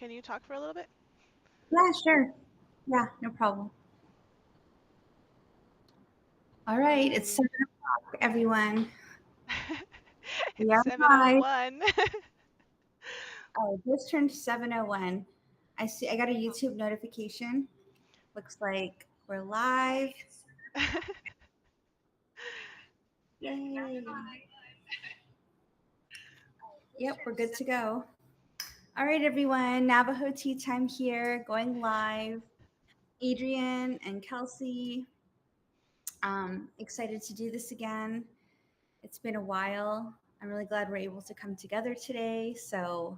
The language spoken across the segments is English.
Can you talk for a little bit? Yeah, sure. Yeah, no problem. All right, it's Alrighty. 7 o'clock, everyone. We It's are live. 7:01. Oh, it just turned 7:01. I see. I got a YouTube notification. Looks like we're live. Yay! Yep, we're good to go. All right, everyone. Navajo Tea Time here, going live. Adrian and Kelsey. Excited to do this again. It's been a while. I'm really glad we're able to come together today. So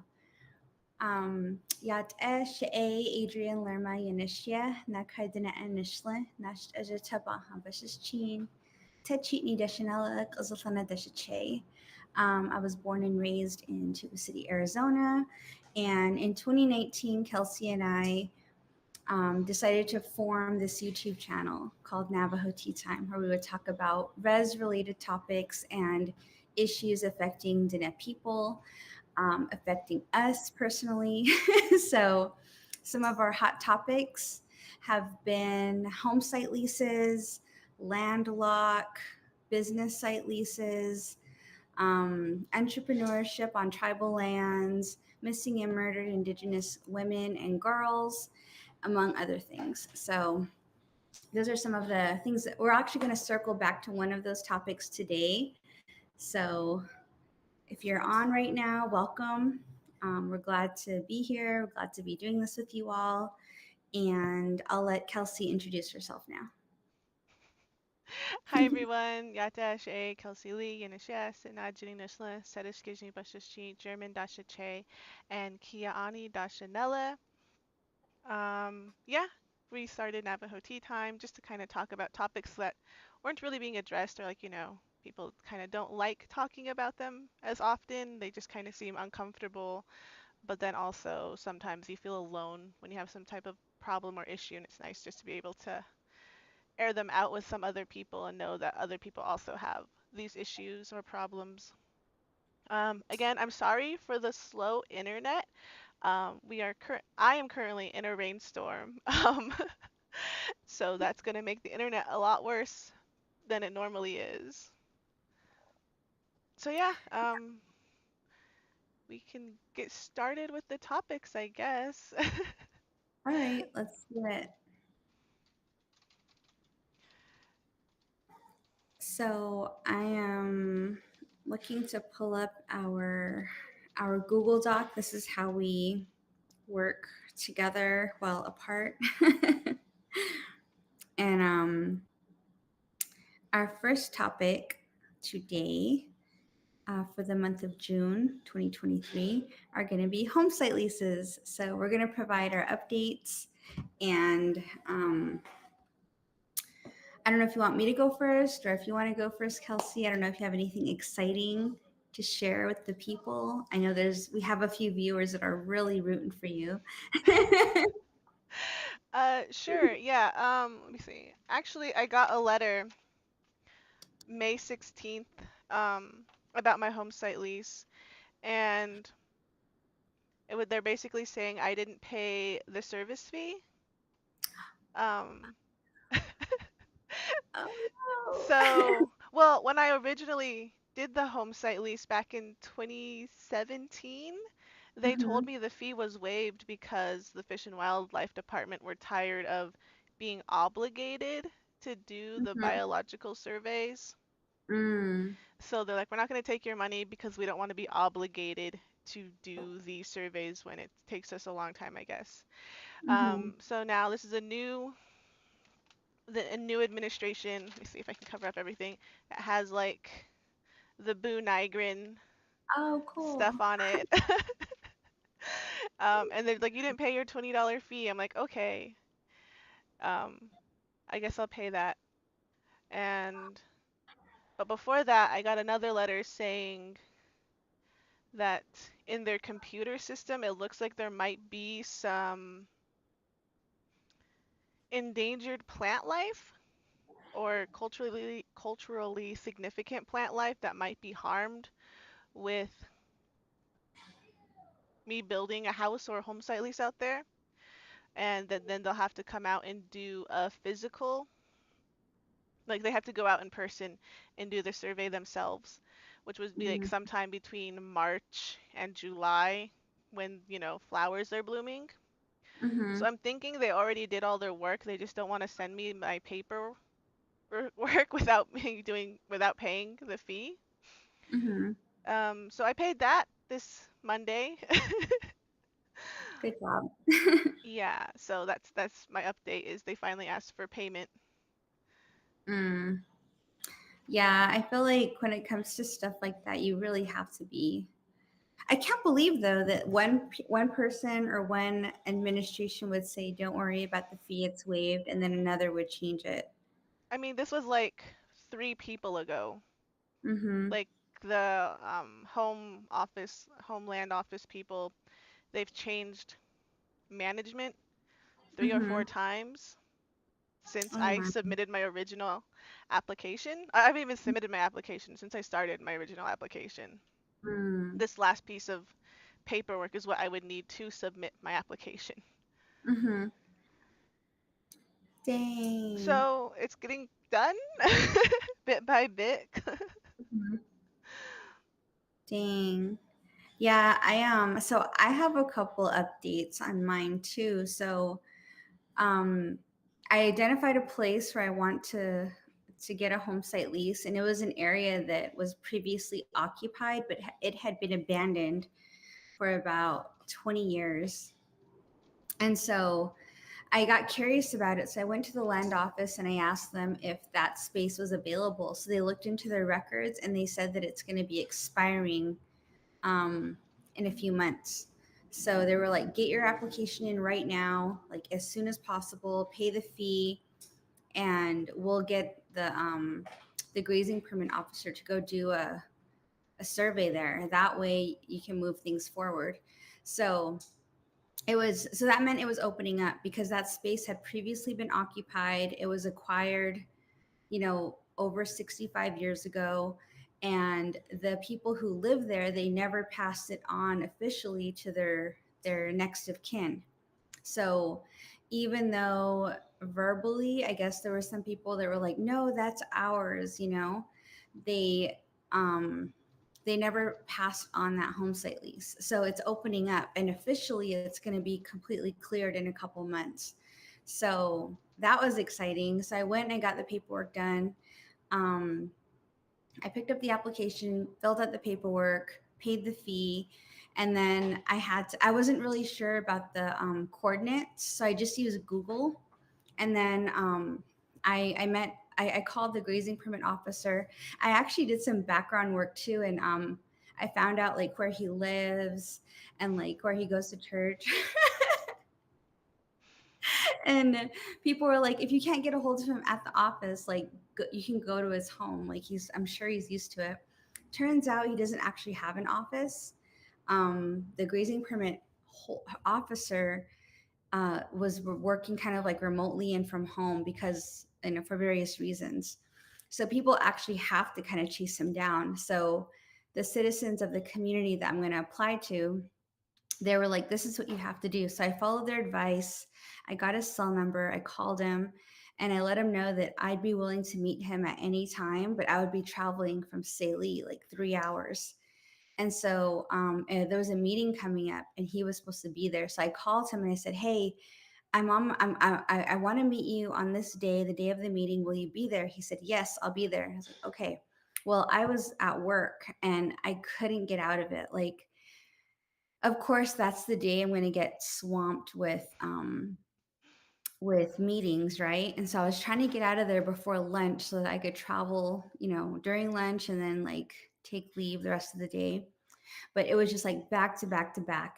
Yat Esh A Adrian Lerma Yanishya Nakaidina Anishla Nash Ajataba Habashis Chin Techitni Deshanella Kazalana Deshache. I was born and raised in Tuba City, Arizona. And in 2019, Kelsey and I decided to form this YouTube channel called Navajo Tea Time, where we would talk about res related topics and issues affecting Diné people, affecting us personally. So, some of our hot topics have been home site leases, land lock, business site leases, entrepreneurship on tribal lands, missing and murdered Indigenous women and girls, among other things. So, those are some of the things that we're actually going to circle back to one of those topics today. So, if you're on right now, welcome. We're glad to be here. We're glad to be doing this with you all. And I'll let Kelsey introduce herself now. Hi everyone. Yatash A. Kelsey Lee, Yanishya, Sinajini Nishla, Sedishkijni Bashishchi, German Dasha Che, and Kia Ani Dasha Nella. Yeah, we started Navajo Tea Time just to kind of talk about topics that weren't really being addressed or people kind of don't like talking about them as often. They just kind of seem uncomfortable, but then also sometimes you feel alone when you have some type of problem or issue, and it's nice just to be able to air them out with some other people and know that other people also have these issues or problems. Again, I'm sorry for the slow internet. I am currently in a rainstorm, so that's gonna make the internet a lot worse than it normally is. So yeah, we can get started with the topics, I guess. All right, let's do it. So I am looking to pull up our Google Doc. This is how we work together while apart. And our first topic today for the month of June 2023 are going to be home site leases. So we're going to provide our updates. And I don't know if you want me to go first or if you want to go first, Kelsey. I don't know if you have anything exciting to share with the people. I know we have a few viewers that are really rooting for you. Sure, yeah. Let me see. Actually, I got a letter May 16th, about my home site lease, and they're basically saying I didn't pay the service fee. Um, Oh well, when I originally did the home site lease back in 2017, they told no. me the fee was waived because the Fish and Wildlife Department were tired of being obligated to do the Hmm. biological surveys. Mm. So they're like, we're not going to take your money because we don't want to be obligated to do these surveys when it takes us a long time, I guess. Mm-hmm. So now this is a new administration. Let me see if I can cover up everything. It has like the Boo Nygren Oh, stuff cool. on it. And they're like, you didn't pay your $20 fee. I'm like, okay, um, I guess I'll pay that. And but before that, I got another letter saying that in their computer system, it looks like there might be some endangered plant life or culturally significant plant life that might be harmed with me building a house or a home site lease out there, and then they'll have to come out and do a physical, like they have to go out in person and do the survey themselves, which would be like Mm-hmm. sometime between March and July when, flowers are blooming. Mm-hmm. So I'm thinking they already did all their work. They just don't want to send me my paperwork without me doing without paying the fee. Mm-hmm. So I paid that this Monday. Good job. Yeah, so that's my update is they finally asked for payment. Mm. Yeah, I feel like when it comes to stuff like that, you really have to be. I can't believe though that one person or one administration would say, "Don't worry about the fee; it's waived," and then another would change it. I mean, this was like 3 people ago. Mm-hmm. Like the homeland office people, they've changed management 3 or 4 Mm-hmm. times since Oh I my. submitted my original application. I haven't even submitted my application since I started my original application. Mm. This last piece of paperwork is what I would need to submit my application. Mm-hmm. Dang. So it's getting done bit by bit. Mhm. Dang. Yeah, so I have a couple updates on mine too. So um I identified a place where I want to get a home site lease, and it was an area that was previously occupied, but it had been abandoned for about 20 years. And so I got curious about it. So I went to the land office and I asked them if that space was available. So they looked into their records and they said that it's going to be expiring um, in a few months. So they were like, get your application in right now, like as soon as possible, pay the fee, and we'll get the grazing permit officer to go do a survey there. That way you can move things forward. So so that meant it was opening up because that space had previously been occupied. It was acquired, over 65 years ago, and the people who live there, they never passed it on officially to their next of kin. So even though verbally, I guess there were some people that were like, no, that's ours, they um they never passed on that home site lease. So it's opening up, and officially it's going to be completely cleared in a couple months. So that was exciting. So I went and I got the paperwork done. um, I picked up the application, filled out the paperwork, paid the fee, and then I wasn't really sure about the coordinates, so I just used Google. And then I called the grazing permit officer. I actually did some background work too, and I found out like where he lives and like where he goes to church. And people were like, if you can't get a hold of him at the office, like you can go to his home. Like I'm sure he's used to it. Turns out he doesn't actually have an office. The grazing permit officer was working kind of like remotely and from home because, for various reasons. So people actually have to kind of chase him down. So the citizens of the community that I'm going to apply to, they were like, this is what you have to do. So I followed their advice. I got his cell number. I called him and I let him know that I'd be willing to meet him at any time, but I would be traveling from Saley like 3 hours. And so there was a meeting coming up and he was supposed to be there. So I called him and I said, hey, I want to meet you on this day, the day of the meeting. Will you be there? He said, yes, I'll be there. I was like, okay. Well, I was at work and I couldn't get out of it. Like, of course, that's the day I'm going to get swamped with meetings, right? And so I was trying to get out of there before lunch so that I could travel, during lunch and then like take leave the rest of the day. But it was just like back to back to back.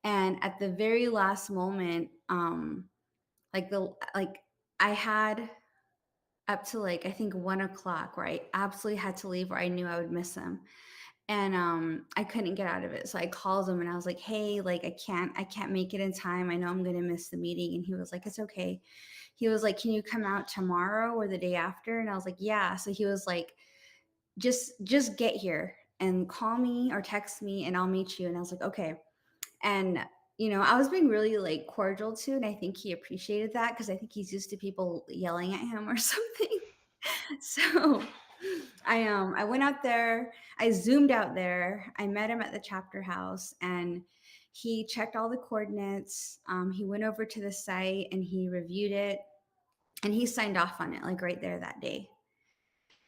And at the very last moment, like the like I had up to like I think 1 o'clock where I absolutely had to leave, where I knew I would miss him. And I couldn't get out of it. So I called him and I was like, hey, like I can't make it in time. I know I'm gonna miss the meeting. And he was like, it's okay. He was like, can you come out tomorrow or the day after? And I was like, yeah. So he was like, just get here and call me or text me and I'll meet you. And I was like, okay. And I was being really like cordial too, and I think he appreciated that because I think he's used to people yelling at him or something. So I went out there, I zoomed out there, I met him at the chapter house, and he checked all the coordinates. He went over to the site and he reviewed it, and he signed off on it like right there that day.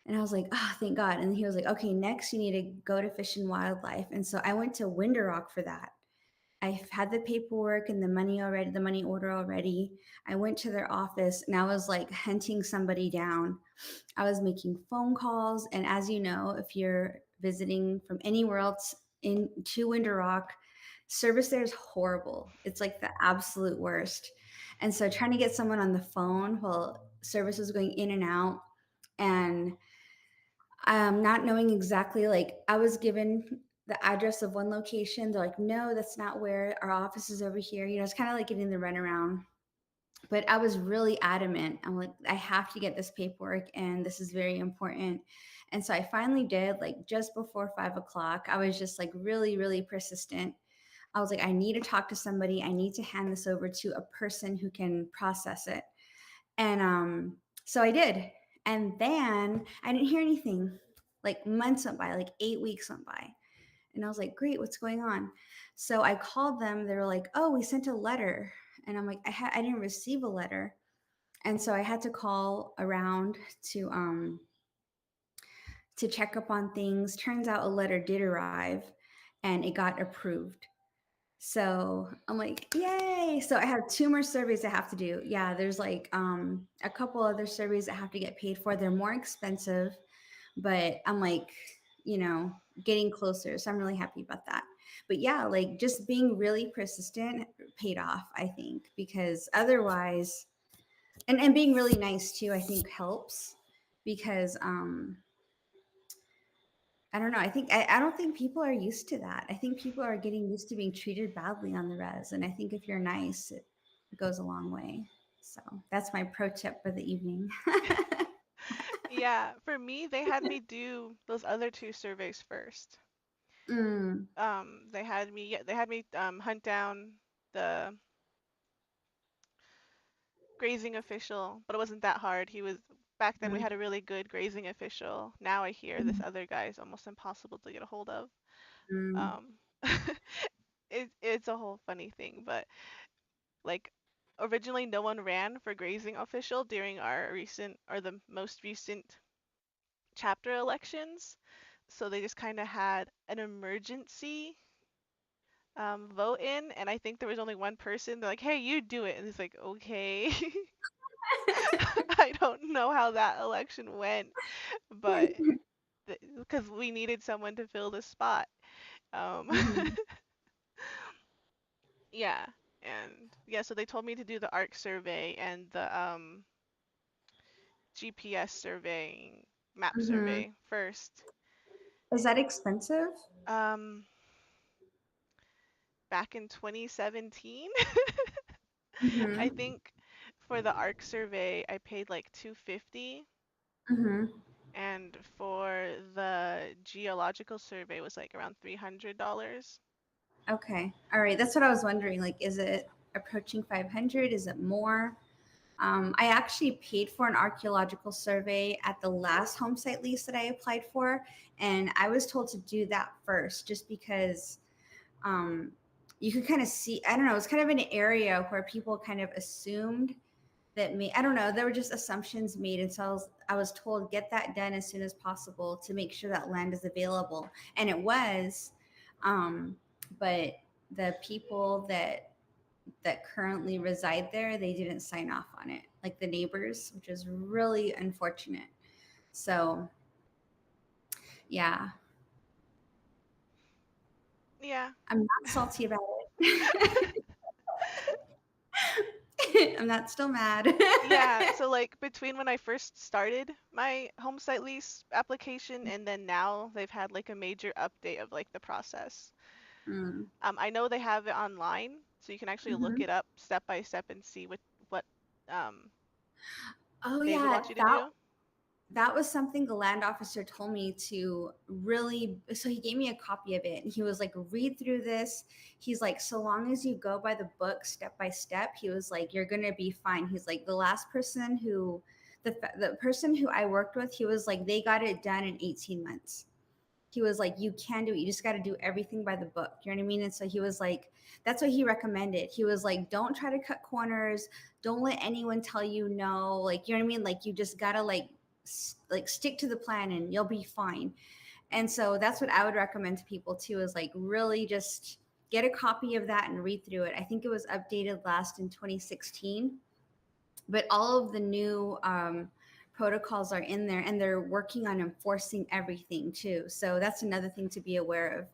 And I was like, oh, thank God. And he was like, okay, next you need to go to Fish and Wildlife. And so I went to Winter Rock for that. I had the paperwork and the money already, the money order already. I went to their office and I was like hunting somebody down. I was making phone calls. And as you know, if you're visiting from anywhere else into Winter Rock, service there is horrible. It's like the absolute worst. And so trying to get someone on the phone while service was going in and out, and not knowing exactly, like I was given the address of one location. They're like, no, that's not where our office is, over here. It's kind of like getting the runaround. But I was really adamant. I'm like, I have to get this paperwork and this is very important. And so I finally did, like just before 5 o'clock. I was just like really, really persistent. I was like, I need to talk to somebody. I need to hand this over to a person who can process it. And so I did. And then I didn't hear anything. Like months went by, like 8 weeks went by. And I was like, great, what's going on? So I called them. They were like, oh, we sent a letter. And I'm like, I didn't receive a letter. And so I had to call around to check up on things. Turns out a letter did arrive and it got approved. So I'm like, yay. So I have two more surveys I have to do. Yeah, there's like a couple other surveys that have to get paid for. They're more expensive, but I'm like, you know, getting closer. So I'm really happy about that. But yeah, like just being really persistent paid off, I think, because otherwise, and being really nice too, I think helps because I don't know. I don't think people are used to that. I think people are getting used to being treated badly on the res, and I think if you're nice, it goes a long way. So that's my pro tip for the evening. Yeah, for me, they had me do those other two surveys first. Mm, They had me hunt down the grazing official, but it wasn't that hard. Back then we mm, had a really good grazing official. Now I hear this mm, other guy is almost impossible to get a hold of. mm, Um, it's a whole funny thing, but like originally no one ran for grazing official during our recent or the most recent chapter elections. So they just kind of had an emergency vote in, and I think there was only one person. They're like, "Hey, you do it," and it's like, "Okay." I don't know how that election went, but because we needed someone to fill the spot. Um, mhm, yeah, and yeah, so they told me to do the ARC survey and the GPS surveying, map mhm. survey first. Is that expensive? Um, Back in 2017, I Mhm, think for the ARC survey, I paid like 250, mhm. and for the geological survey was like around $300. Okay, all right. That's what I was wondering. Like, is it approaching 500? Is it more? I actually paid for an archaeological survey at the last home site lease that I applied for, and I was told to do that first, just because um, you could kind of see. I don't know. It's kind of an area where people kind of assumed that me. I don't know. There were just assumptions made, and so I was told get that done as soon as possible to make sure that land is available, and it was. Um, but the people that currently reside there, they didn't sign off on it, like the neighbors, which is really unfortunate. So, yeah, Yeah. I'm not salty about it. I'm not still mad. Yeah, so like between when I first started my home site lease application and then now they've had like a major update of like the process. Mm. I know they have it online, so you can actually look Hmm. it up step by step and see what Oh they would yeah, want you to do. that was something the land officer told me to really, so he gave me a copy of it and he was like, read through this. He's like, so long as you go by the book step by step, he was like, you're gonna be fine. He's like, the last person who the person who I worked with, he was like, they got it done in 18 months. He was like, you can do it, you just got to do everything by the book, you know what I mean? And so he was like, that's what he recommended. He was like, don't try to cut corners, don't let anyone tell you no, like, you know what I mean, like you just gotta like stick to the plan and you'll be fine. And so that's what I would recommend to people too, is like really just get a copy of that and read through it. I think it was updated last in 2016, but all of the new protocols are in there and they're working on enforcing everything too. So that's another thing to be aware of,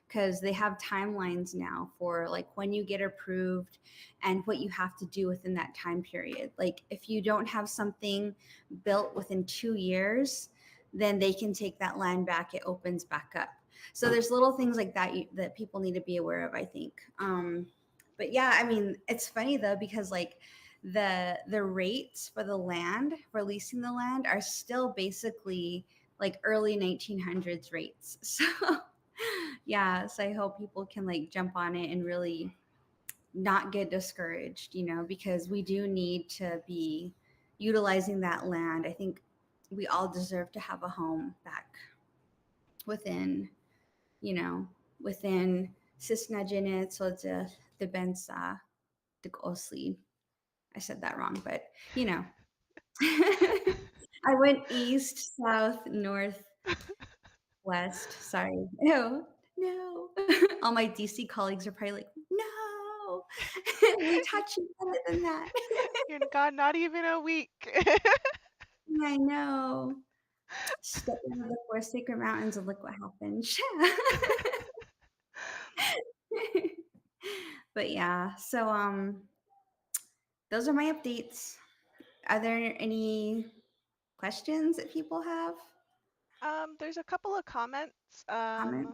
because they have timelines now for like when you get approved and what you have to do within that time period. Like if you don't have something built within 2 years, then they can take that land back, it opens back up. So there's little things like that that people need to be aware of, I think. But yeah, I mean, it's funny though, because like the rates for the land, for leasing the land, are still basically like early 1900s rates. So yeah, so I hope people can like jump on it and really not get discouraged, because we do need to be utilizing that land. I think we all deserve to have a home back within, you know, within Cisnagenet, so the Bensa, the Osli. I said that wrong, but you know. I went east, south, north, west. Sorry. Ew. No. All my DC colleagues are probably like, no, we taught you better than that. You're gone not even a week. I know. Step into the four sacred mountains and look what happened. But yeah, so those are my updates. Are there any questions that people have? There's a couple of comments. Comment?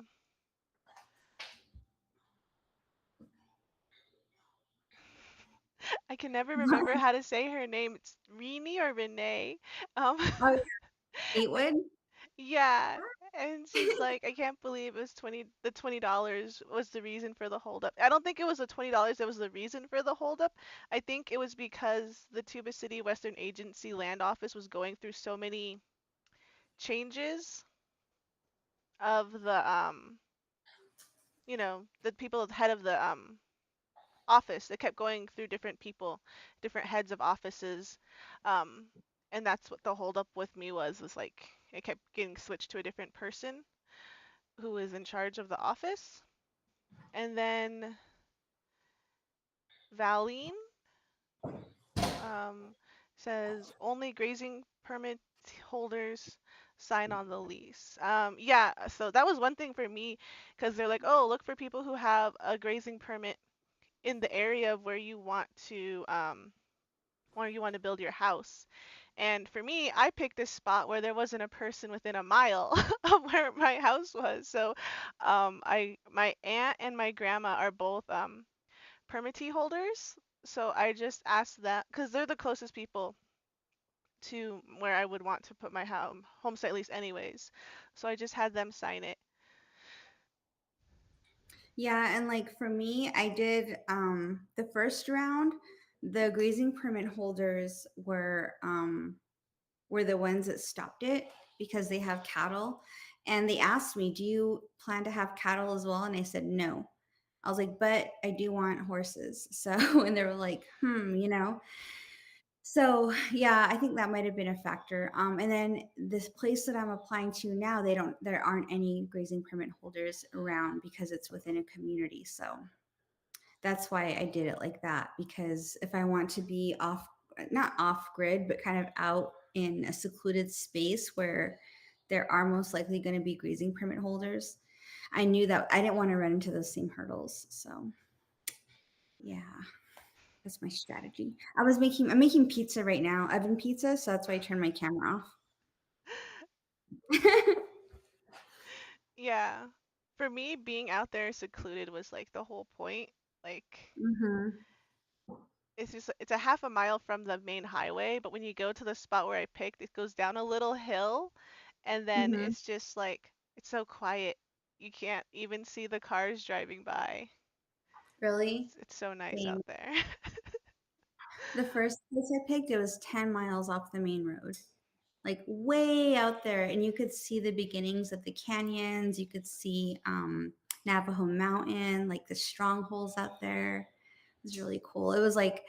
I can never remember how to say her name. It's Rini or Renee. Um, Oh, Gatewood? yeah, and she's like, I can't believe it was the $20 was the reason for the holdup. I don't think it was the $20 that was the reason for the holdup. I think it was because the Tuba City Western Agency Land Office was going through so many changes of the people at the head of the office. It kept going through different people, different heads of offices, um, and that's what the holdup with me was like it kept getting switched to a different person who was in charge of the office, and then Valine um, says only grazing permit holders sign on the lease. Yeah, so that was one thing for me because they're like, oh, look for people who have a grazing permit in the area of where you want to build your house. And for me, I picked a spot where there wasn't a person within a mile of where my house was. So, my aunt and my grandma are both permittee holders. So I just asked that because they're the closest people to where I would want to put my home site lease anyways. So I just had them sign it. Yeah, and like for me, I did the first round, the grazing permit holders were the ones that stopped it because they have cattle. And they asked me, do you plan to have cattle as well? And I said no. I was like, but I do want horses. So and they were like, So yeah, I think that might have been a factor. And then this place that I'm applying to now, there aren't any grazing permit holders around because it's within a community. So that's why I did it like that. Because if I want to be not off grid, but kind of out in a secluded space where there are most likely going to be grazing permit holders, I knew that I didn't want to run into those same hurdles. So yeah. That's my strategy. I'm making pizza right now, oven pizza, so that's why I turned my camera off. Yeah. For me, being out there secluded was like the whole point. Like Hmm. it's a half a mile from the main highway, but when you go to the spot where I picked, it goes down a little hill, and then Mm-hmm. it's just like it's so quiet. You can't even see the cars driving by. Really? It's so nice Dang. out there. The first place I picked, it was 10 miles off the main road, like way out there. And you could see the beginnings of the canyons. You could see Navajo Mountain, like the strongholds out there. It was really cool. It was like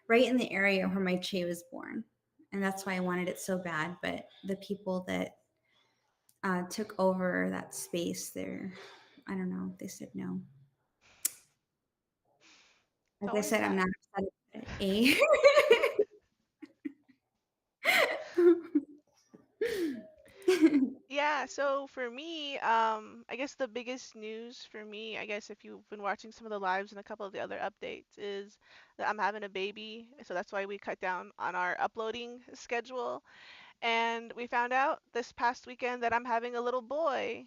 right in the area where my Che was born. And that's why I wanted it so bad. But the people that took over that space there, I don't know, they said no. It's Like I always said, I'm that. not upset about it. Yeah, so for me, I guess the biggest news for me, I guess if you've been watching some of the lives and a couple of the other updates, is that I'm having a baby. So that's why we cut down on our uploading schedule. And we found out this past weekend that I'm having a little boy.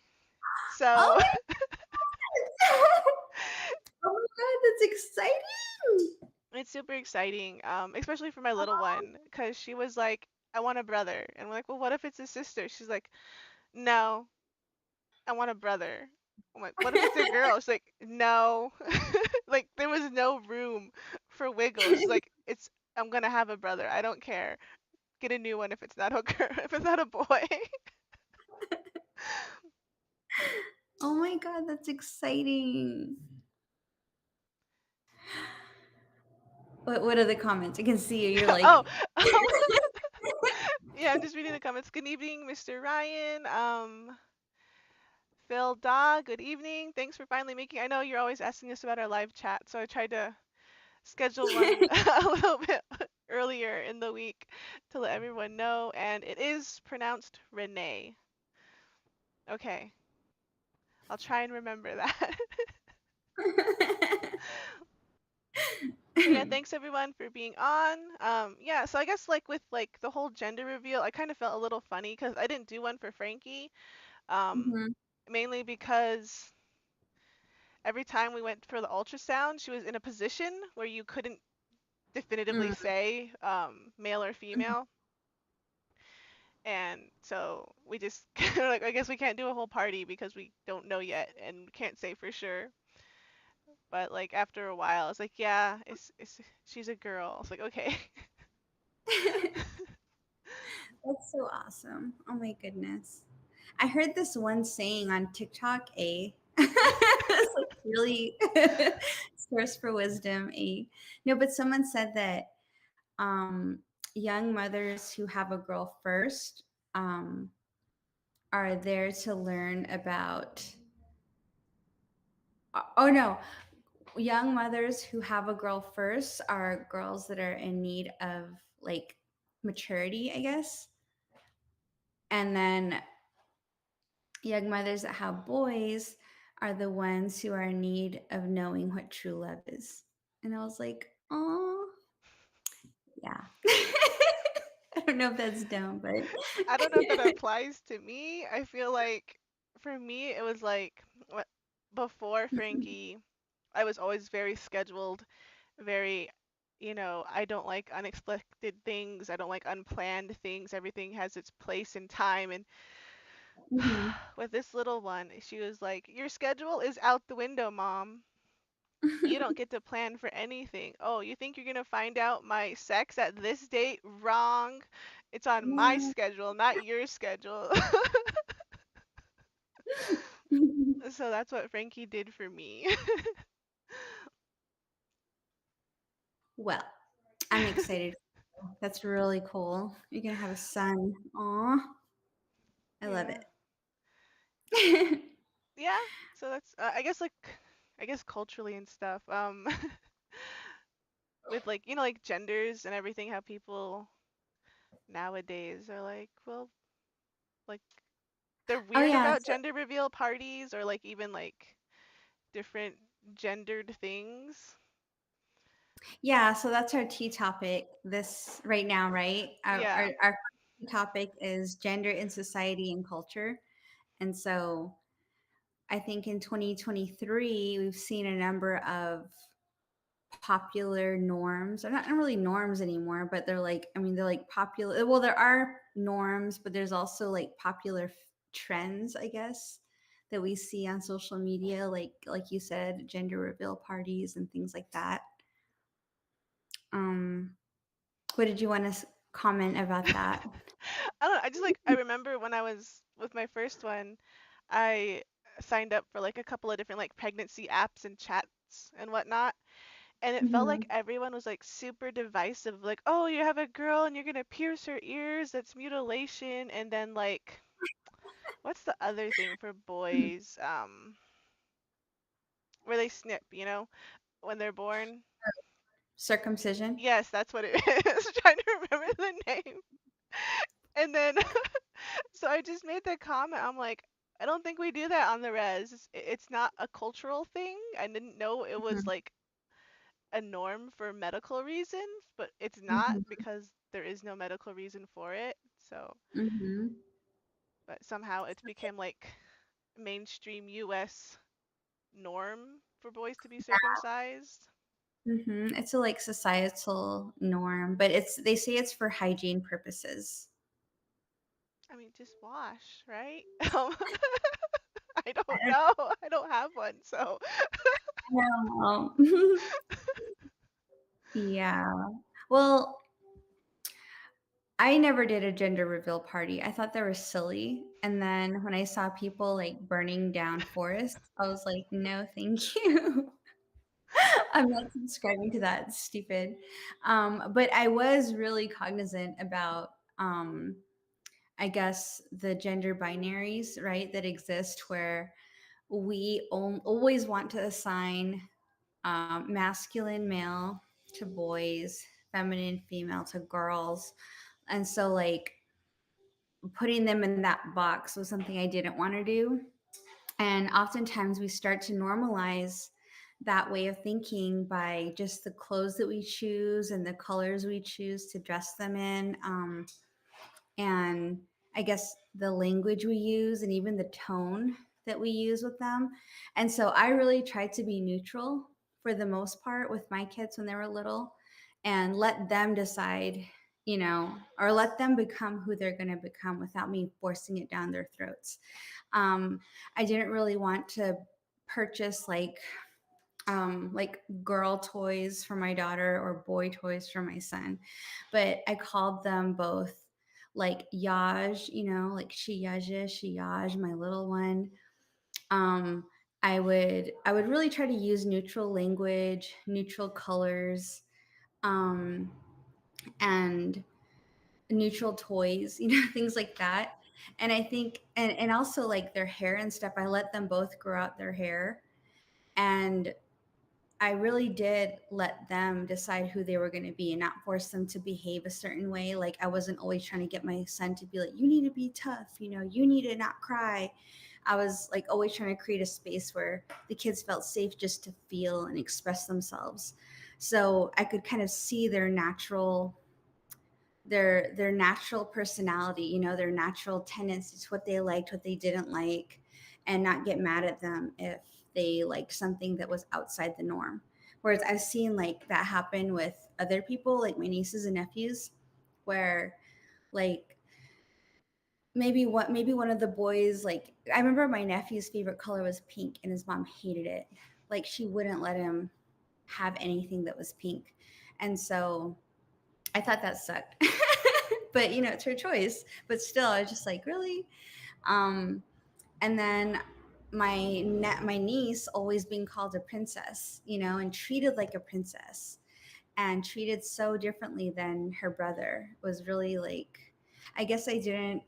Oh So my god! Oh my god, that's exciting! it's super exciting, especially for my little one, because she was like, I want a brother. And we're like, well, what if it's a sister? She's like, no, I want a brother. I'm like, what if it's a girl? She's like, no. Like, there was no room for wiggle. She's like, I'm gonna have a brother. I don't care. Get a new one if it's not a girl, if it's not a boy. Oh my god, that's exciting. What are the comments? I can see you. You're like Oh, um, yeah, I'm just reading the comments. Good evening, Mr. Ryan. Phil Da, good evening. Thanks for finally making. I know you're always asking us about our live chat, so I tried to schedule one a little bit earlier in the week to let everyone know, and it is pronounced Renee. Okay, I'll try and remember that. But yeah, thanks everyone for being on. Yeah, so I guess like with like the whole gender reveal, I kind of felt a little funny because I didn't do one for Frankie. Um, Mhm, Mainly because every time we went for the ultrasound, she was in a position where you couldn't definitively mm, say male or female. And so we just like I guess we can't do a whole party because we don't know yet and can't say for sure. But like after a while, it's like yeah, it's she's a girl. It's like okay. mm. That's so awesome. Oh my goodness. I heard this one saying on TikTok, a it's like really source for wisdom, a no, but someone said that um young mothers who have a girl first um are there to learn about oh no, young mothers who have a girl first are girls that are in need of like maturity, I guess. And then young mothers that have boys are the ones who are in need of knowing what true love is. And I was like, oh, yeah. I don't know if that's dumb, but I don't know if that applies to me. I feel like for me it was like before Frankie, I was always very scheduled, very, I don't like unexpected things. I don't like unplanned things. Everything has its place and time. And Mhm. with this little one, she was like, your schedule is out the window, mom. You don't get to plan for anything. Oh, you think you're going to find out my sex at this date? Wrong. It's on my Yeah. schedule, not your schedule. So that's what Frankie did for me. Well, I'm excited. That's really cool. You're gonna have a son. Aw, I love Yeah. it. Yeah. So that's I guess like I guess culturally and stuff. With like like genders and everything, how people nowadays are like, well, like they're Oh weird yeah, about gender reveal parties or like even like different gendered things. yeah. So that's our tea topic this right now, right? Yeah. Our topic is gender in society and culture, and so I think in 2023 we've seen a number of popular norms. They're not really norms anymore, but they're like, I mean, they're like popular. Well, there are norms, but there's also like popular trends, I guess, that we see on social media, like you said, gender reveal parties and things like that. Um, what did you want to comment about that? I don't know. I just like I remember when I was with my first one, I signed up for like a couple of different like pregnancy apps and chats and whatnot. And it felt like Hmm. everyone was like super divisive, like, oh, you have a girl and you're gonna pierce her ears, that's mutilation. And then like, what's the other thing for boys? Where they snip, when they're born. Circumcision. Yes, that's what it is. Trying to remember the name. And then so I just made the comment. I'm like, I don't think we do that on the res. It's not a cultural thing. I didn't know it was Hmm. like a norm for medical reasons, but it's not Hmm. because there is no medical reason for it. So, Hmm. but somehow it became like mainstream US norm for boys to be circumcised. It's a like societal norm, but it's they say it's for hygiene purposes. I mean, just wash, right? I don't I know. I don't have one, so don't know. Yeah. Well, I never did a gender reveal party. I thought they were silly. And then when I saw people like burning down forests, I was like, no, thank you. I'm not subscribing to that. It's stupid. But I was really cognizant about, I guess, the gender binaries, right, that exist where we always want to assign masculine male to boys, feminine female to girls. And so, like, putting them in that box was something I didn't want to do. And oftentimes we start to normalize that way of thinking by just the clothes that we choose and the colors we choose to dress them in. And I guess the language we use and even the tone that we use with them. And so I really tried to be neutral for the most part with my kids when they were little and let them decide, or let them become who they're going to become without me forcing it down their throats. Um, I didn't really want to purchase like girl toys for my daughter or boy toys for my son, but I called them both like Yaj, like she Yaj, my little one. um I would really try to use neutral language, neutral colors, um and neutral toys, things like that. And I think, and also like their hair and stuff, I let them both grow out their hair. And I really did let them decide who they were going to be and not force them to behave a certain way. Like, I wasn't always trying to get my son to be like, you need to be tough, you need to not cry. I was like always trying to create a space where the kids felt safe just to feel and express themselves. So I could kind of see their natural personality, their natural tendencies, what they liked, what they didn't like, and not get mad at them if they liked something that was outside the norm. Whereas I've seen like that happen with other people, like my nieces and nephews, where like maybe one of the boys, like I remember my nephew's favorite color was pink and his mom hated it. Like she wouldn't let him have anything that was pink. And so I thought that sucked. But it's her choice. But still, I was just like, really? Um, and then my niece always being called a princess, and treated like a princess, and treated so differently than her brother was really like, I guess I didn't.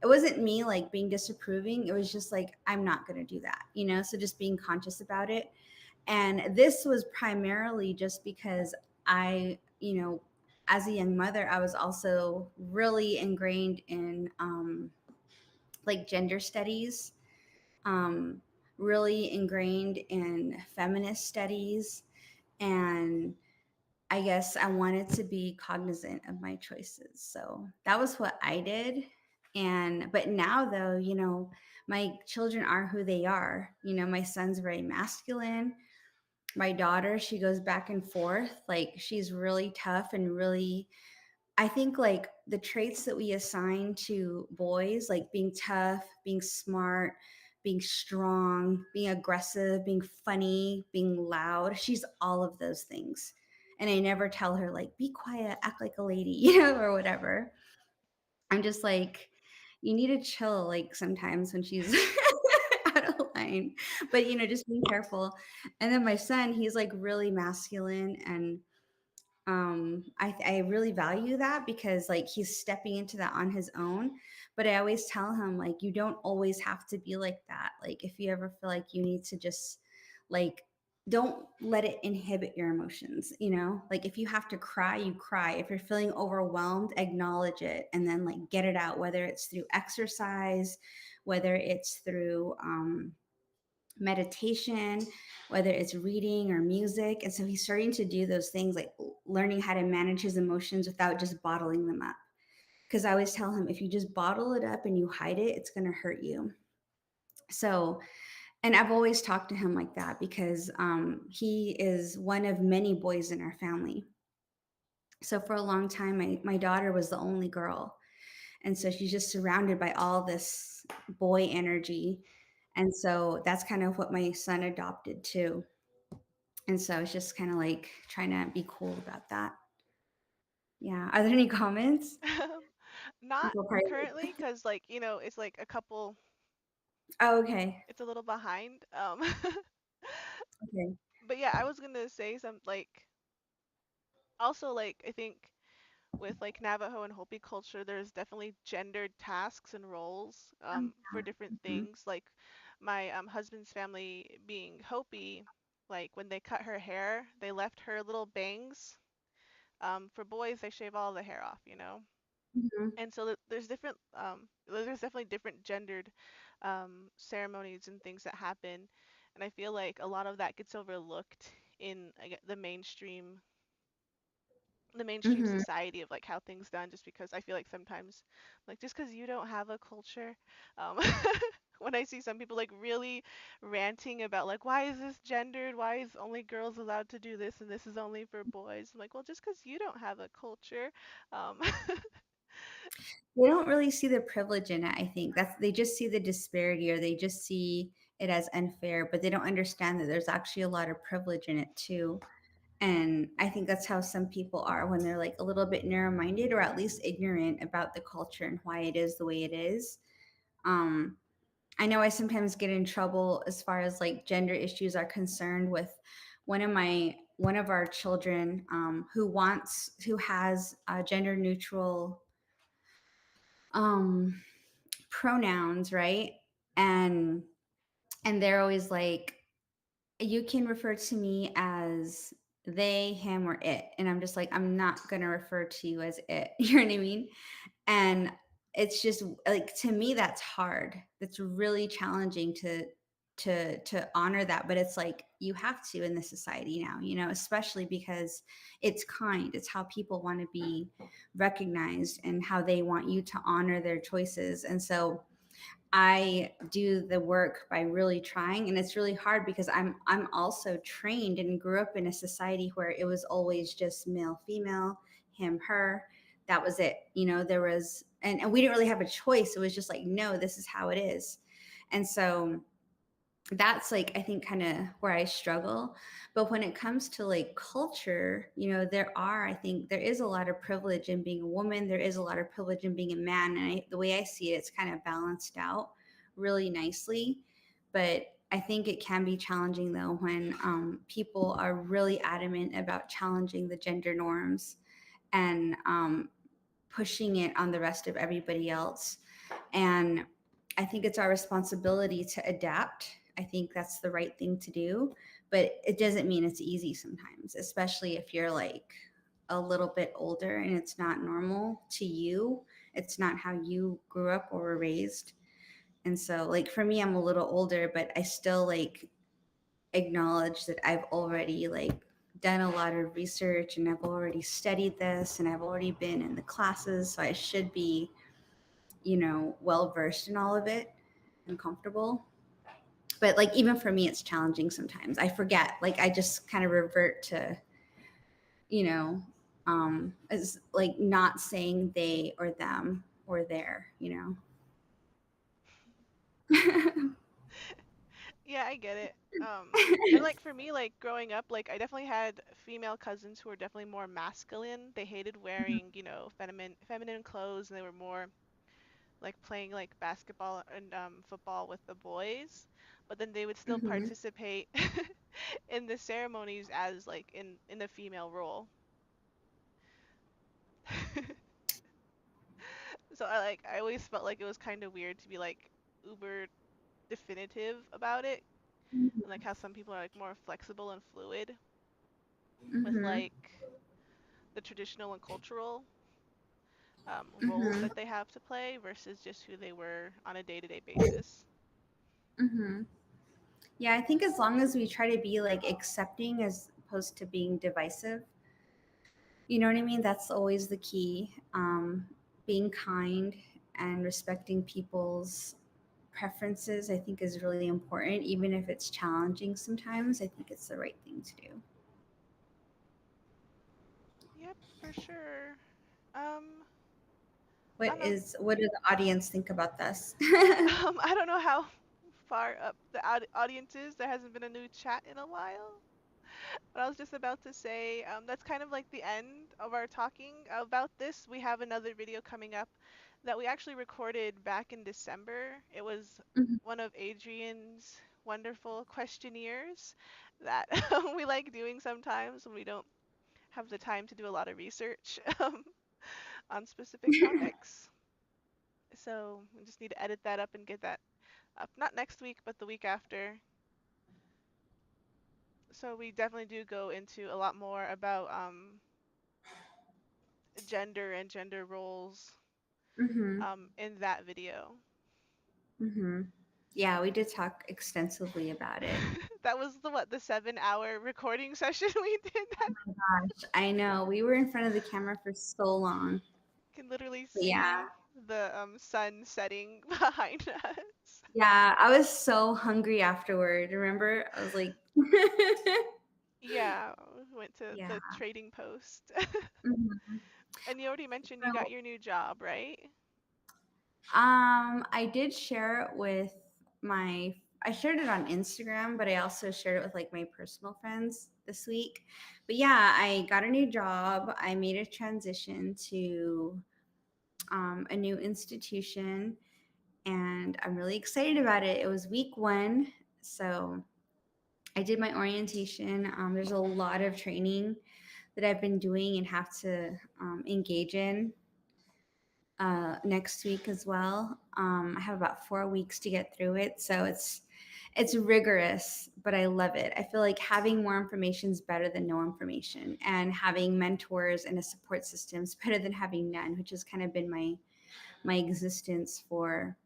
It wasn't me like being disapproving. It was just like I'm not gonna do that, So just being conscious about it. And this was primarily just because as a young mother, I was also really ingrained in like gender studies, um, really ingrained in feminist studies. And I guess I wanted to be cognizant of my choices. So that was what I did. But now though, my children are who they are. My son's very masculine. My daughter, she goes back and forth. Like she's really tough and really, I think like the traits that we assign to boys, like being tough, being smart, being strong, being aggressive, being funny, being loud, she's all of those things. And I never tell her like be quiet, act like a lady, or whatever. I'm just like, you need to chill like sometimes when she's out of line. But just being careful. And then my son, he's like really masculine, and I really value that because like he's stepping into that on his own. But I always tell him like you don't always have to be like that. Like if you ever feel like you need to just like don't let it inhibit your emotions, like if you have to cry, you cry. If you're feeling overwhelmed, acknowledge it and then like get it out, whether it's through exercise, whether it's through meditation, whether it's reading or music. And so he's starting to do those things, like learning how to manage his emotions without just bottling them up. Because I always tell him, if you just bottle it up and you hide it, it's going to hurt you. So, and I've always talked to him like that because he is one of many boys in our family. So for a long time, my daughter was the only girl. And so she's just surrounded by all this boy energy. And so that's kind of what my son adopted too. And so it's just kind of like trying to be cool about that. Yeah. Are there any comments? Not People probably. currently, because like it's like a couple. Oh, okay. It's a little behind. Okay. But yeah, I was gonna say some like also like I think with like Navajo and Hopi culture, there's definitely gendered tasks and roles for different Mm-hmm. things. Like my husband's family being Hopi, like when they cut her hair, they left her little bangs. For boys, they shave all the hair off. Mm-hmm. And so there's definitely different gendered ceremonies and things that happen. And I feel like a lot of that gets overlooked in the mainstream Mm-hmm. society of like how things done, just because I feel like sometimes like just because you don't have a culture, um when I see some people like really ranting about like why is this gendered, why is only girls allowed to do this and this is only for boys, I'm like, well, just because you don't have a culture. um They don't really see the privilege in it. I think that's they just see the disparity, or they just see it as unfair, but they don't understand that there's actually a lot of privilege in it too. And I think that's how some people are when they're like a little bit narrow minded or at least ignorant about the culture and why it is the way it is. Um, I know I sometimes get in trouble as far as like gender issues are concerned with one of our children who has gender neutral um, pronouns, right? And they're always like, you can refer to me as they, him, or it, and I'm just like, I'm not gonna refer to you as it. You know what I mean? And it's just like, to me that's hard, that's really challenging to honor that. But it's like you have to in this society now, especially because it's kind, it's how people want to be recognized and how they want you to honor their choices. And so I do the work by really trying, and it's really hard because I'm also trained and grew up in a society where it was always just male female, him her, that was it. There was, and we didn't really have a choice. It was just like, no, this is how it is. And so that's like, I think, kind of where I struggle. But when it comes to like culture, I think there is a lot of privilege in being a woman, there is a lot of privilege in being a man, and the way I see it, it's kind of balanced out really nicely. But I think it can be challenging though when people are really adamant about challenging the gender norms and pushing it on the rest of everybody else. And I think it's our responsibility to adapt. I think that's the right thing to do, but it doesn't mean it's easy sometimes, especially if you're like a little bit older and it's not normal to you. It's not how you grew up or were raised. And so, like, for me, I'm a little older, but I still like acknowledge that I've already like done a lot of research and I've already studied this and I've already been in the classes. So I should be, well versed in all of it and comfortable. But like even for me, it's challenging sometimes. I forget. Like I just kind of revert to, you know, as like not saying they or them or their, Yeah, I get it. And like for me, like growing up, like I definitely had female cousins who were definitely more masculine. They hated wearing, feminine clothes, and they were more like playing like basketball and football with the boys. But then they would still Hmm. participate in the ceremonies as like in the female role. So I always felt like it was kind of weird to be like uber definitive about it, and like how some people are like more flexible and fluid with Hmm. like the traditional and cultural roles Hmm. that they have to play versus just who they were on a day-to-day basis. Hmm. Yeah, I think as long as we try to be like accepting as opposed to being divisive, you know what I mean? That's always the key. Being kind and respecting people's preferences, I think, is really important. Even if it's challenging sometimes, I think it's the right thing to do. Yep, for sure. Um, I don't know. What does the audience think about this? I don't know how far up the audience is. There hasn't been a new chat in a while. But I was just about to say, that's kind of like the end of our talking about this. We have another video coming up that we actually recorded back in December. It was Mhm. one of Adrian's wonderful questionnaires that we like doing sometimes when we don't have the time to do a lot of research on specific topics. So we just need to edit that up and get that up, not next week, but the week after. So we definitely do go into a lot more about gender and gender roles Mhm. in that video. Mhm. Yeah, we did talk extensively about it. That was the 7 hour recording session we did that. Gosh, I know we were in front of the camera for so long. You can literally But yeah, see the sun setting behind us. yeah, I was so hungry afterward. Remember, I was like, Yeah, we went to yeah. the trading post. Mhm. And you already mentioned you got So, your new job, right? I did share it with my. I shared it on Instagram, but I also shared it with like my personal friends this week. But yeah, I got a new job. I made a transition to a new institution, and I'm really excited about it. It was week one, so I did my orientation. There's a lot of training that I've been doing and have to engage in next week as well. I have about 4 weeks to get through it, so it's rigorous, but I love it. I feel like having more information is better than no information, and having mentors and a support system is better than having none, which has kind of been my existence for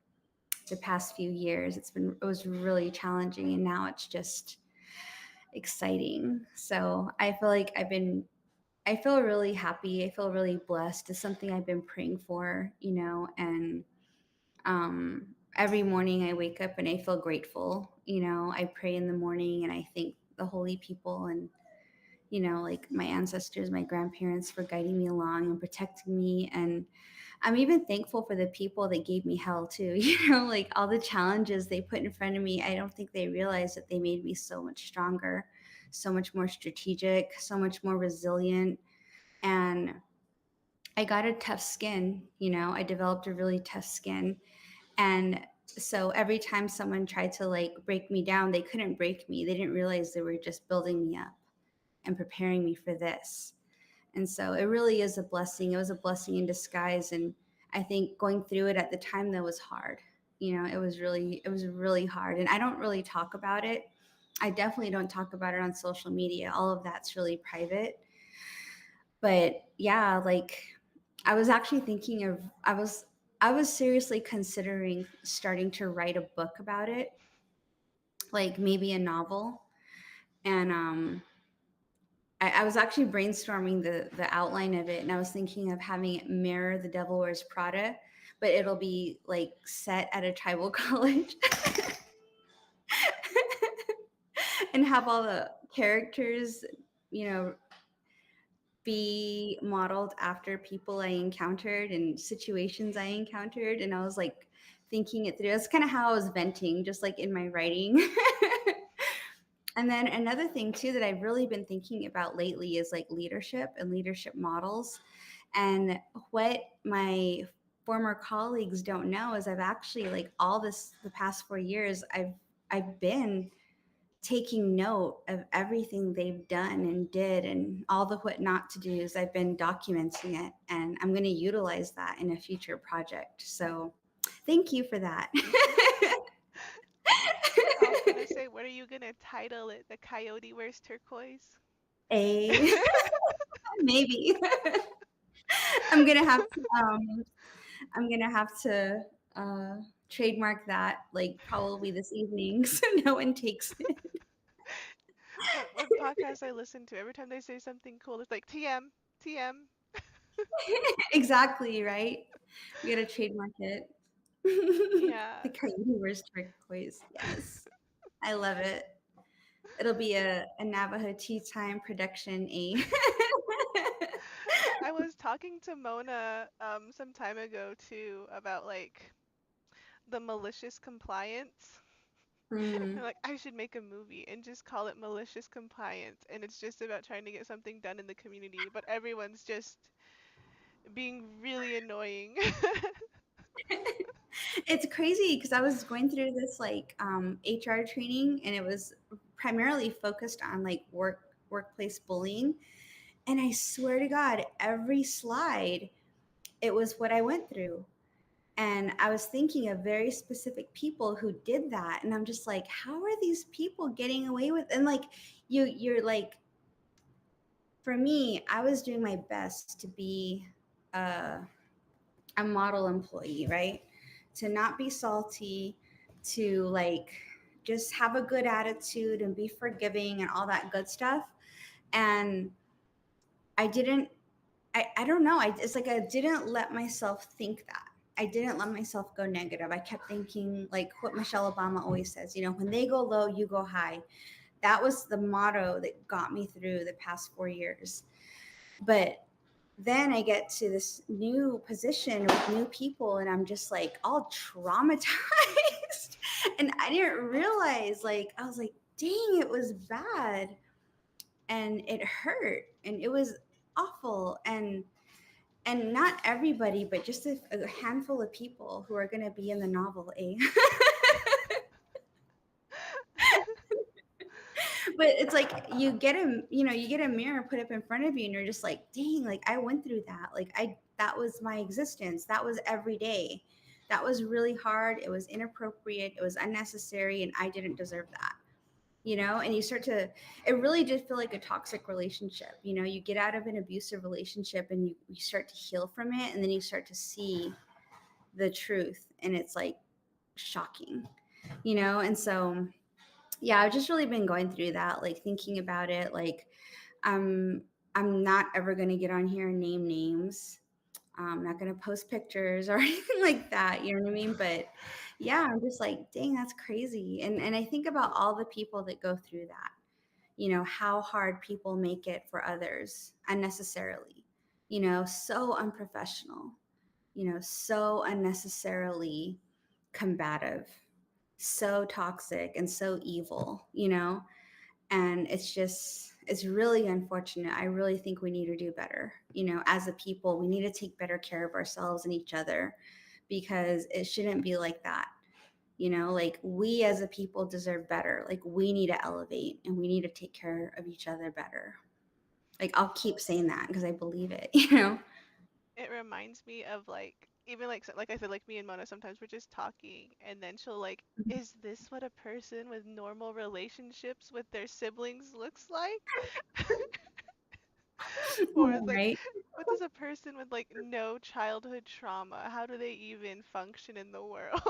the past few years. It was really challenging, and now it's just exciting. So I feel like I feel really happy. I feel really blessed. It's something I've been praying for, and every morning I wake up and I feel grateful. I pray in the morning and I thank the holy people and, like my ancestors, my grandparents for guiding me along and protecting me. And I'm even thankful for the people that gave me hell too. Like all the challenges they put in front of me. I don't think they realized that they made me so much stronger, so much more strategic, so much more resilient. And I got a tough skin, I developed a really tough skin. And so every time someone tried to like break me down, they couldn't break me. They didn't realize they were just building me up and preparing me for this. And so it really is a blessing. It was a blessing in disguise. And I think going through it at the time that was hard. It was really hard. And I don't really talk about it. I definitely don't talk about it on social media. All of that's really private. But yeah, like I was actually thinking of I was seriously considering starting to write a book about it, like maybe a novel. And I was actually brainstorming the outline of it, and I was thinking of having it mirror The Devil Wears Prada, but it'll be like set at a tribal college. and have all the characters, you know, be modeled after people I encountered and situations I encountered. And I was like thinking it through. That's kind of how I was venting, just like in my writing. And then another thing too that I've really been thinking about lately is like leadership and leadership models. And what my former colleagues don't know is I've actually like all this the past 4 years I've been taking note of everything they've done and did and all the what not to do's. I've been documenting it and I'm going to utilize that in a future project. So thank you for that. I was gonna say, what are you gonna title it? The Coyote Wears Turquoise? A maybe. I'm gonna have to I'm gonna have to uh trademark that like probably this evening so no one takes it. What podcast I listen to, every time they say something cool, it's like TM, TM. Exactly, right? We gotta trademark it. Yeah. The coyote wears turquoise. Yes. I love it. It'll be a Navajo Tea Time production A. I was talking to Mona some time ago too about like the malicious compliance. Mm. And like I should make a movie and just call it malicious compliance and it's just about trying to get something done in the community, but everyone's just being really annoying. It's crazy because I was going through this like HR training and it was primarily focused on like workplace bullying. And I swear to God, every slide, it was what I went through. And I was thinking of very specific people who did that. And I'm just like, how are these people getting away with and like you're like for me, I was doing my best to be uh, a model employee, right? To not be salty, to like just have a good attitude and be forgiving and all that good stuff. And I didn't I don't know. It's like I didn't let myself think that. I didn't let myself go negative. I kept thinking like what Michelle Obama always says, you know, when they go low, you go high. That was the motto that got me through the past 4 years. But then I get to this new position with new people and I'm just like all traumatized. And I didn't realize, like, I was like, dang, it was bad. And it hurt and it was awful. And not everybody, but just a handful of people who are going to be in the novel, eh? But it's like you get a mirror put up in front of you and you're just like, dang, like I went through that. Like that was my existence. That was every day. That was really hard. It was inappropriate. It was unnecessary. And I didn't deserve that. And you start to, it really did feel like a toxic relationship. You get out of an abusive relationship and you start to heal from it. And then you start to see the truth. And it's like shocking. And so, yeah, I've just really been going through that, like thinking about it. Like, I'm I'm not ever gonna get on here and name names. I'm not gonna post pictures or anything like that. You know what I mean? But yeah, I'm just like, dang, that's crazy. And I think about all the people that go through that. How hard people make it for others unnecessarily. So unprofessional. So unnecessarily combative, so toxic and so evil. And it's really unfortunate. I really think we need to do better. As a people, we need to take better care of ourselves and each other because it shouldn't be like that. Like we as a people deserve better. Like we need to elevate and we need to take care of each other better. Like I'll keep saying that because I believe it. It reminds me of like even like like I said, like me and Mona sometimes we're just talking and then she'll like, is this what a person with normal relationships with their siblings looks like? Or it's like, Right. what does a person with like no childhood trauma, how do they even function in the world?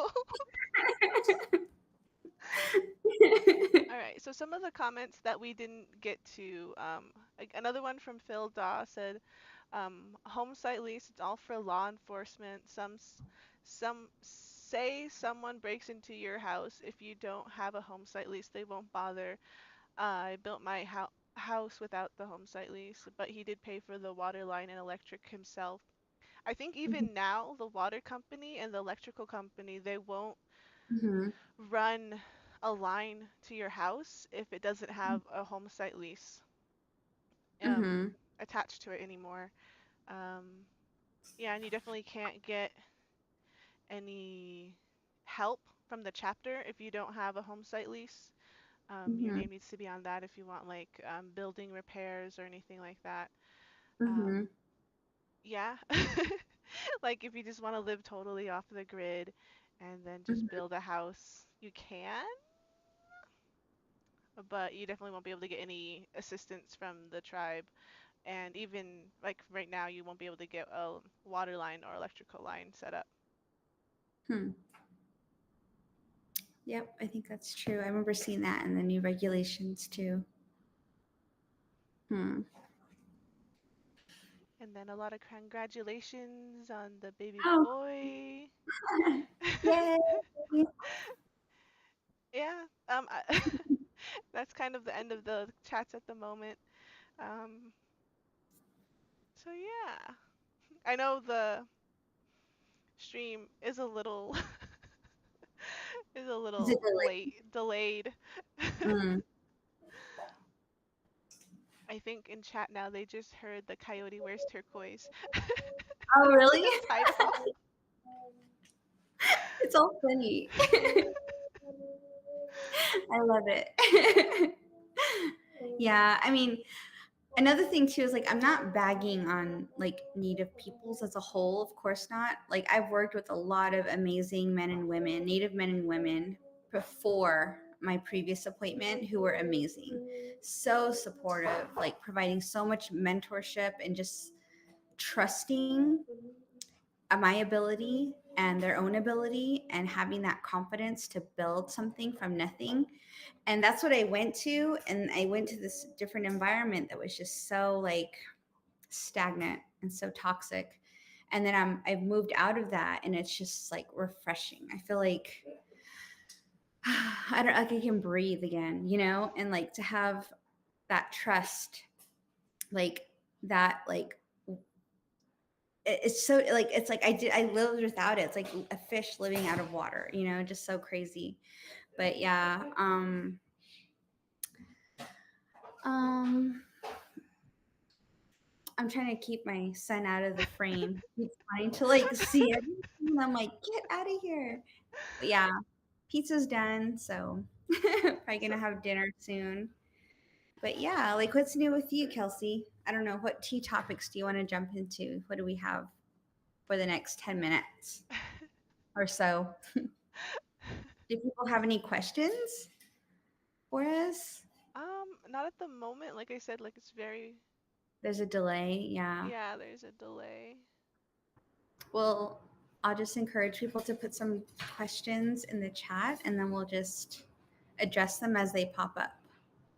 All right, so some of the comments that we didn't get to, like another one from Phil Daw said, home site lease, it's all for law enforcement. Some say someone breaks into your house. If you don't have a home site lease, they won't bother. I built my house without the home site lease, but he did pay for the water line and electric himself. I think Mhm. even now, the water company and the electrical company, they won't Mhm. run a line to your house if it doesn't have a home site lease Mhm. attached to it anymore. Um, yeah, and you definitely can't get any help from the chapter if you don't have a home site lease. Your Mhm. name needs to be on that if you want like building repairs or anything like that. Mhm. Um, yeah, like if you just want to live totally off the grid and then just Mhm. build a house, you can, but you definitely won't be able to get any assistance from the tribe. And even like right now, you won't be able to get a water line or electrical line set up. Hmm. Yep, I think that's true. I remember seeing that in the new regulations too. Hmm. And then a lot of congratulations on the baby Oh, boy. yay! Yeah, that's kind of the end of the chats at the moment. Um, so yeah, I know the stream is a little is a Is it little delayed? late, delayed. Mm. I think in chat now they just heard the coyote wears turquoise Oh, really? the title. It's all funny. I love it. Yeah, I mean, another thing too is like I'm not bagging on like Native peoples as a whole, of course not. Like I've worked with a lot of amazing men and women, Native men and women before my previous appointment who were amazing. So supportive, like providing so much mentorship and just trusting my ability and their own ability and having that confidence to build something from nothing. And that's what I went to, and I went to this different environment that was just so like stagnant and so toxic. And then I've moved out of that, and it's just like refreshing. I feel like I don't like I can breathe again, and like to have that trust, like that, like it's so like I lived without it. It's like a fish living out of water, just so crazy. But yeah, um, I'm trying to keep my son out of the frame. He's trying to like see it, and I'm like, get out of here. But yeah, pizza's done, so probably So gonna have dinner soon. But yeah, like what's new with you, Kelsey? I don't know, what tea topics do you want to jump into? What do we have for the next 10 minutes or so? Do people have any questions for us? not at the moment. Like I said, like it's very, There's a delay, yeah. yeah, there's a delay. Well, I'll just encourage people to put some questions in the chat, and then we'll just address them as they pop up.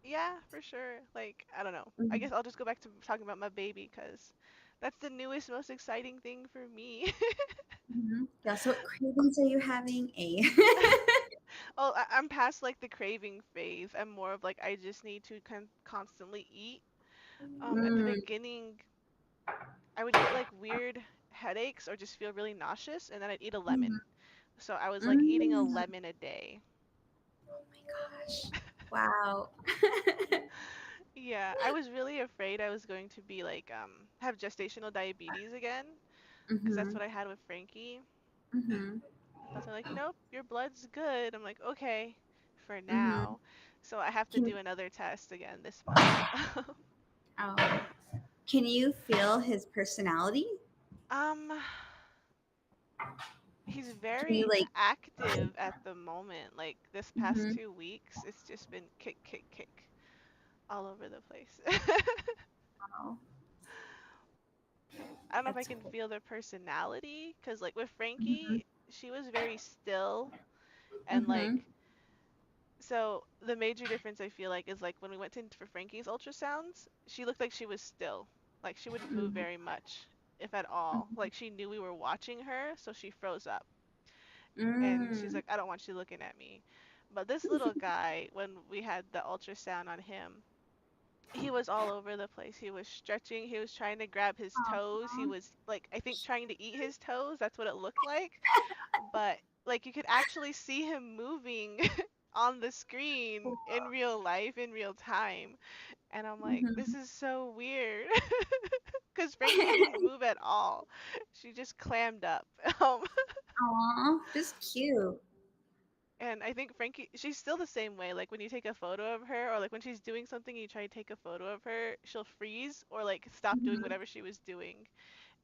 Yeah, for sure. Like, I don't know. I Mhm. guess I'll just go back to talking about my baby because that's the newest, most exciting thing for me. Mhm. Yeah, so what cravings are you having? A. Oh, I'm past like the craving phase. I'm more of like I just need to constantly eat. At the Mm, beginning, I would get like weird headaches or just feel really nauseous, and then I'd eat a lemon. mhm, So I was like eating a mm. lemon a day. Oh my gosh. Wow. Yeah, I was really afraid I was going to be like have gestational diabetes again because that's Mhm, what I had with Frankie. mhm, But they're like, nope, your blood's good. I'm like, okay, for mhm. now. So I have to Can do another test again this month. oh, can you feel his personality? Um, he's Can you very like? active at the moment. Like this past Mhm. 2 weeks, it's just been kick, kick, kick all over the place. Oh, I don't know if I that's can cool. feel their personality because, like, with Mhm, Frankie, she was very still and like mhm, so the major difference I feel like is like when we went in for Frankie's ultrasounds, she looked like she was still. Like she wouldn't move mhm, very much, if at all. Like she knew we were watching her, so she froze up. And she's mm, like, I don't want you looking at me. But this little guy, when we had the ultrasound on him, he was all over the place. He was stretching, he was trying to grab his toes. He Aw. was like, I think trying to eat his toes. That's what it looked like. But like you could actually see him moving on the screen in real life, in real time. And I'm like, this Mhm. is so weird. Because Frankie didn't move at all. She just clammed up. Um, Aw, just cute. and I think Frankie, she's still the same way. Like when you take a photo of her, or like when she's doing something, you try to take a photo of her, she'll freeze or like stop doing Mhm. whatever she was doing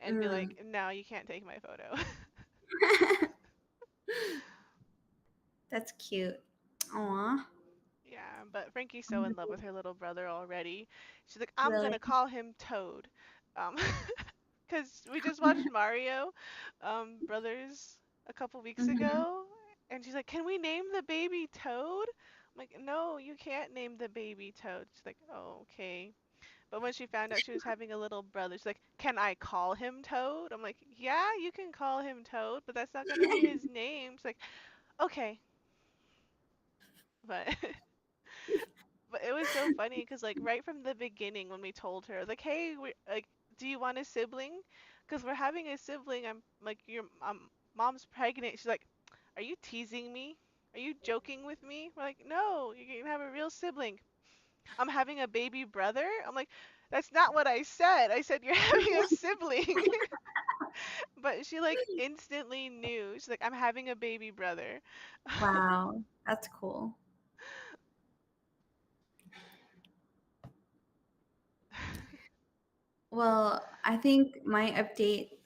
and be Mm. like, no, you can't take my photo. That's cute. Aw, Yeah, but Frankie's so in love wonderful. with her little brother already. She's like, I'm Really? gonna call him Toad. Um, because we just watched Mario Brothers a couple weeks Mhm. ago, and she's like, "Can we name the baby Toad?" I'm like, "No, you can't name the baby Toad." She's like, "Oh, okay." But when she found out she was having a little brother, she's like, "Can I call him Toad?" I'm like, "Yeah, you can call him Toad, but that's not gonna be his name." She's like, "Okay." But but it was so funny because like right from the beginning when we told her like, "Hey, we like, do you want a sibling? Because we're having a sibling. I'm like your mom's pregnant." She's like, "Are you teasing me? Are you joking with me?" We're like, "No, you can have a real sibling. I'm having a baby brother." I'm like, "That's not what I said. I said you're having a sibling." But she like instantly knew. She's like, "I'm having a baby brother." Wow, that's cool. Well, I think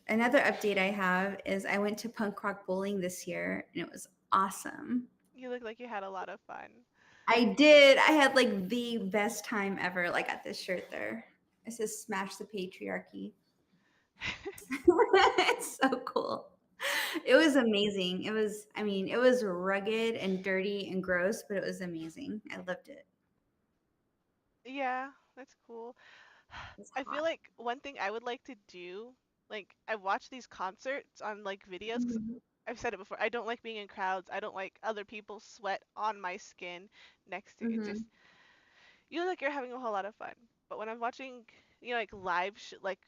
another update I have is I went to punk rock bowling this year and it was awesome. You look like you had a lot of fun. I did. I had like the best time ever. Like got this shirt there. It says "Smash the Patriarchy." It's so cool. It was amazing. I mean, it was rugged and dirty and gross, but it was amazing. I loved it. Yeah, that's cool. It was I feel hot. like one thing I would like to do, like I watch these concerts on like videos, 'cause Mhm. I've said it before. I don't like being in crowds. I don't like other people's sweat on my skin next to it. Just Mhm. you look like you're having a whole lot of fun. But when I'm watching, like like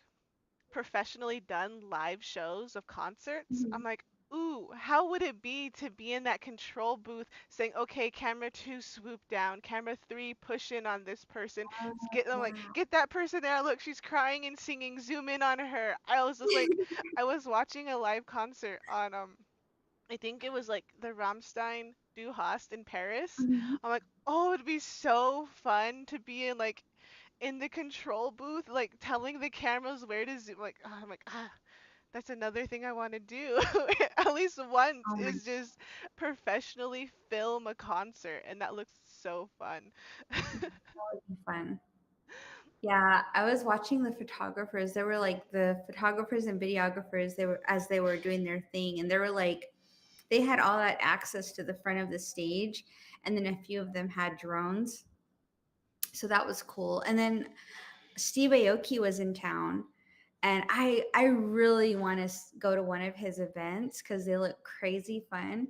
professionally done live shows of concerts, I'm Mhm. like, ooh, how would it be to be in that control booth saying, okay, camera two, swoop down, camera three, push in on this person, I'm like, Yeah. get that person there, look, she's crying and singing, zoom in on her. I was just like, I was watching a live concert on I think it was like the Rammstein Du Hast in Paris. Mhm. I'm like, oh, it'd be so fun to be in like in the control booth, like telling the cameras where to zoom. Like, I'm like, that's another thing I want to do. At least once Oh my, is just professionally film a concert, and that looks so fun. that would be fun. Yeah, I was watching the photographers. There were like the photographers and videographers. They were doing their thing, and they were like, they had all that access to the front of the stage, and then a few of them had drones, so that was cool. And then Steve Aoki was in town, and I really want to go to one of his events because they look crazy fun.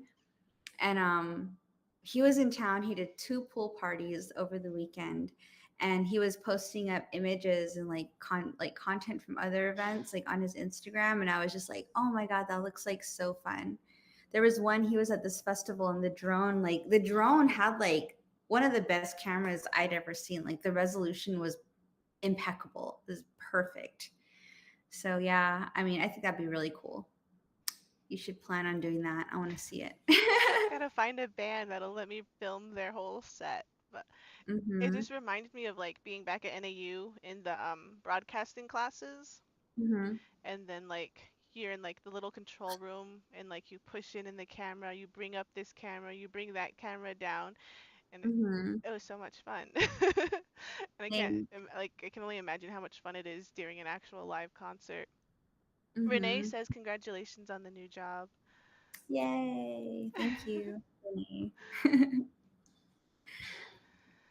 And he was in town. He did two pool parties over the weekend, and he was posting up images and like content from other events like on his Instagram. And I was just like, oh my god, that looks like so fun. There was one, he was at this festival, and the drone had like one of the best cameras I'd ever seen. Like the resolution was impeccable. It was perfect. So yeah, I mean, I think that'd be really cool. You should plan on doing that. I want to see it. Gotta find a band that'll let me film their whole set. But it Mhm. just reminded me of like being back at NAU in the broadcasting classes, Mhm. and then like you're in like the little control room, and like you push in the camera, you bring up this camera, you bring that camera down, and Mhm. it was so much fun. And I can't Same. like I can only imagine how much fun it is during an actual live concert. Renee Mhm. says congratulations on the new job. Yay! Thank you, Renee.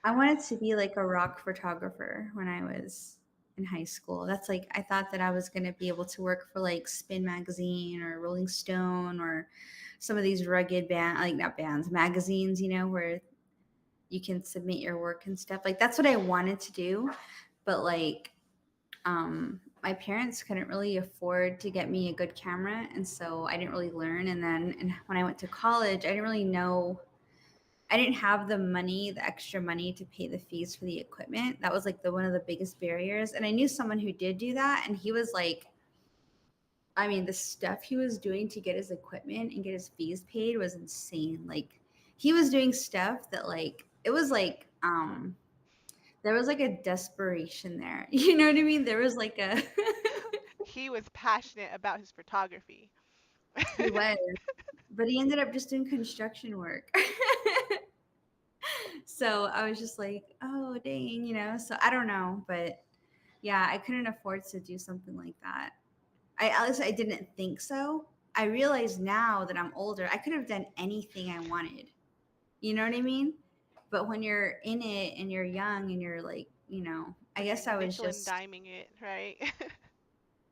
I wanted to be like a rock photographer when I was. in high school. That's like I thought that I was going to be able to work for like Spin Magazine or Rolling Stone or some of these rugged band like not bands, magazines, where you can submit your work and stuff. Like that's what I wanted to do, but like my parents couldn't really afford to get me a good camera, and so I didn't really learn. And when I went to college, I didn't really know. I didn't have the money, the extra money to pay the fees for the equipment. That was like the one of the biggest barriers. And I knew someone who did do that, and he was like, I mean, the stuff he was doing to get his equipment and get his fees paid was insane. Like he was doing stuff that like it was like there was like a desperation there. You know what I mean? There was like a He was passionate about his photography. he was, but he ended up just doing construction work. So I was just like, oh dang. So I don't know, but yeah, I couldn't afford to do something like that. At least I didn't think so. I realize now that I'm older, I could have done anything I wanted. You know what I mean? But when you're in it and you're young and you're like, I guess Fucking I was nickel and just diming it, right?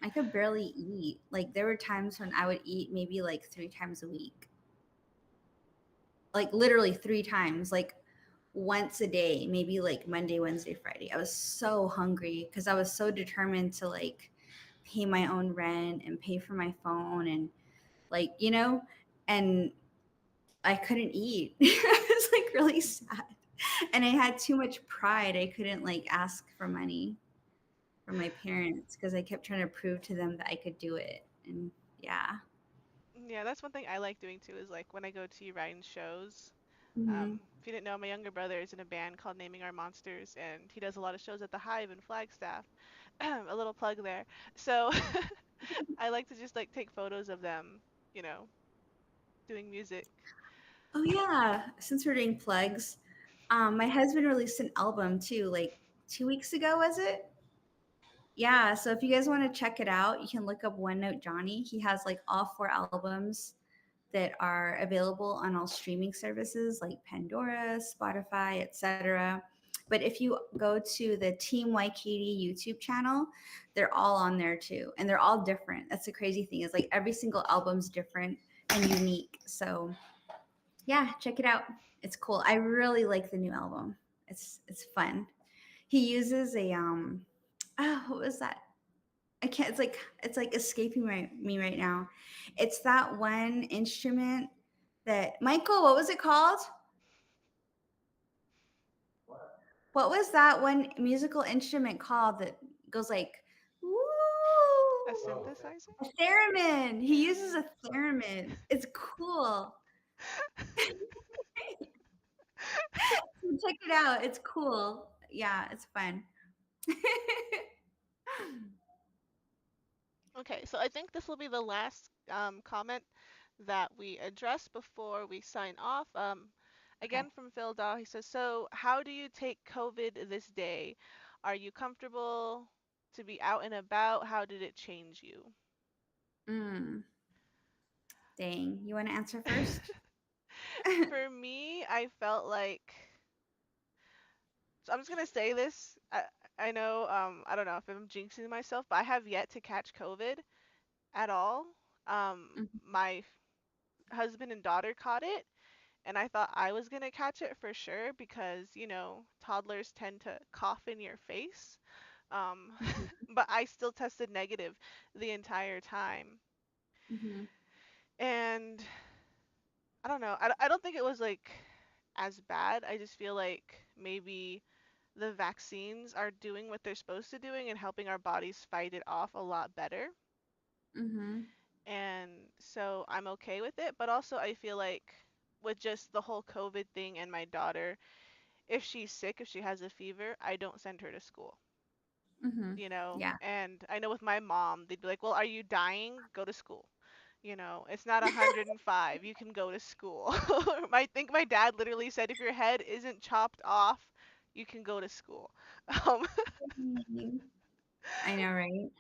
I could barely eat. Like there were times when I would eat maybe like 3 times a week. Like literally 3 times, like once a day, maybe like Monday, Wednesday, Friday. I was so hungry because I was so determined to like pay my own rent and pay for my phone and like, and I couldn't eat. It was like really sad. And I had too much pride. I couldn't like ask for money from my parents because I kept trying to prove to them that I could do it. And yeah. Yeah, that's one thing I like doing too, is like when I go to Ryan's shows. Hmm. If you didn't know, my younger brother is in a band called Naming Our Monsters, and he does a lot of shows at the Hive in Flagstaff. A little plug there. So I like to just like take photos of them, you know, doing music. Oh yeah, since we're doing plugs, my husband released an album too, like 2 weeks ago, was it? Yeah, so if you guys want to check it out, you can look up One Note Johnny. He has like all 4 albums that are available on all streaming services like Pandora, Spotify, etc. But if you go to the Team YKD YouTube channel, they're all on there too, and they're all different. That's the crazy thing is like every single album's different and unique. So yeah, check it out. It's cool. I really like the new album. It's fun. He uses a what was that? I can't. It's like escaping me right now. It's that one instrument that Michael. What was it called? What was that one musical instrument called that goes like, woo? A synthesizer? A theremin. He uses a Theremin. theremin. It's cool. Check it out. It's cool. Yeah, it's fun. Okay, so I think this will be the last comment that we address before we sign off. Okay. Again from Phil Dahl, he says, "So, how do you take COVID this day? Are you comfortable to be out and about? How did it change you?" Mm, dang. You want to answer first? For me, I felt like, so I'm just gonna say this. I know, I don't know if I'm jinxing myself, but I have yet to catch COVID at all. My husband and daughter caught it, and I thought I was gonna catch it for sure because, toddlers tend to cough in your face. Um, Mhm, but I still tested negative the entire time. mhm, And I don't know. I don't think it was like as bad. I just feel like maybe the vaccines are doing what they're supposed to doing and helping our bodies fight it off a lot better. mhm, And so I'm okay with it, but also I feel like with just the whole COVID thing and my daughter, if she's sick, if she has a fever, I don't send her to school, mhm. Yeah. And I know with my mom, they'd be like, "Well, are you dying? Go to school." It's not 105. You can go to school. I think my dad literally said, if your head isn't chopped off, you can go to school. Um, Mhm. I know, right?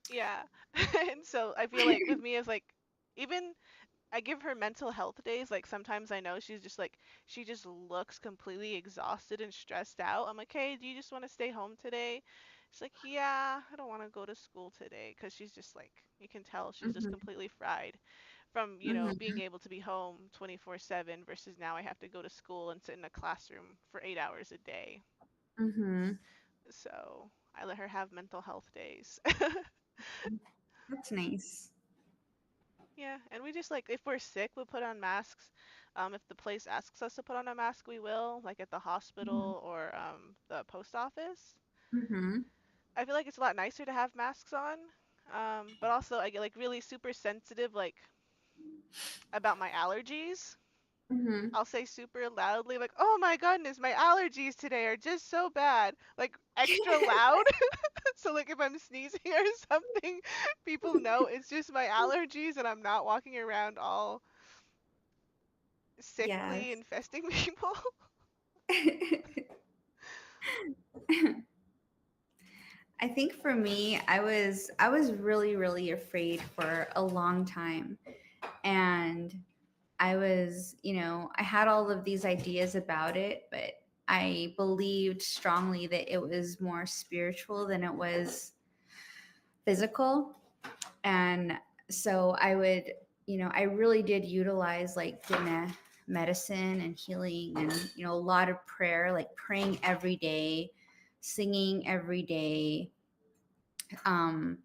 yeah. And so I feel like with me, it's like, even I give her mental health days. Like sometimes I know she's just like she just looks completely exhausted and stressed out. I'm like, "Hey, do you just want to stay home today?" She's like, "Yeah, I don't want to go to school today," because she's just like you can tell she's just Mhm. completely fried from, being Mhm. able to be home 24/7 versus now I have to go to school and sit in a classroom for 8 hours a day. Mhm. So, I let her have mental health days. That's nice. Yeah, and we just like if we're sick, we'll put on masks. If the place asks us to put on a mask, we will, like at the Mhm. hospital or the post office. Mhm. I feel like it's a lot nicer to have masks on. But also I get like really super sensitive like about my allergies. Mhm. I'll say super loudly like, "Oh my goodness, my allergies today are just so bad." Like extra loud. So like if I'm sneezing or something, people know it's just my allergies and I'm not walking around all sickly Yes. infesting people. I think for me, I was really afraid for a long time, and I had all of these ideas about it, but I believed strongly that it was more spiritual than it was physical. And so I really did utilize like medicine and healing and, a lot of prayer, like praying every day, singing every day, um,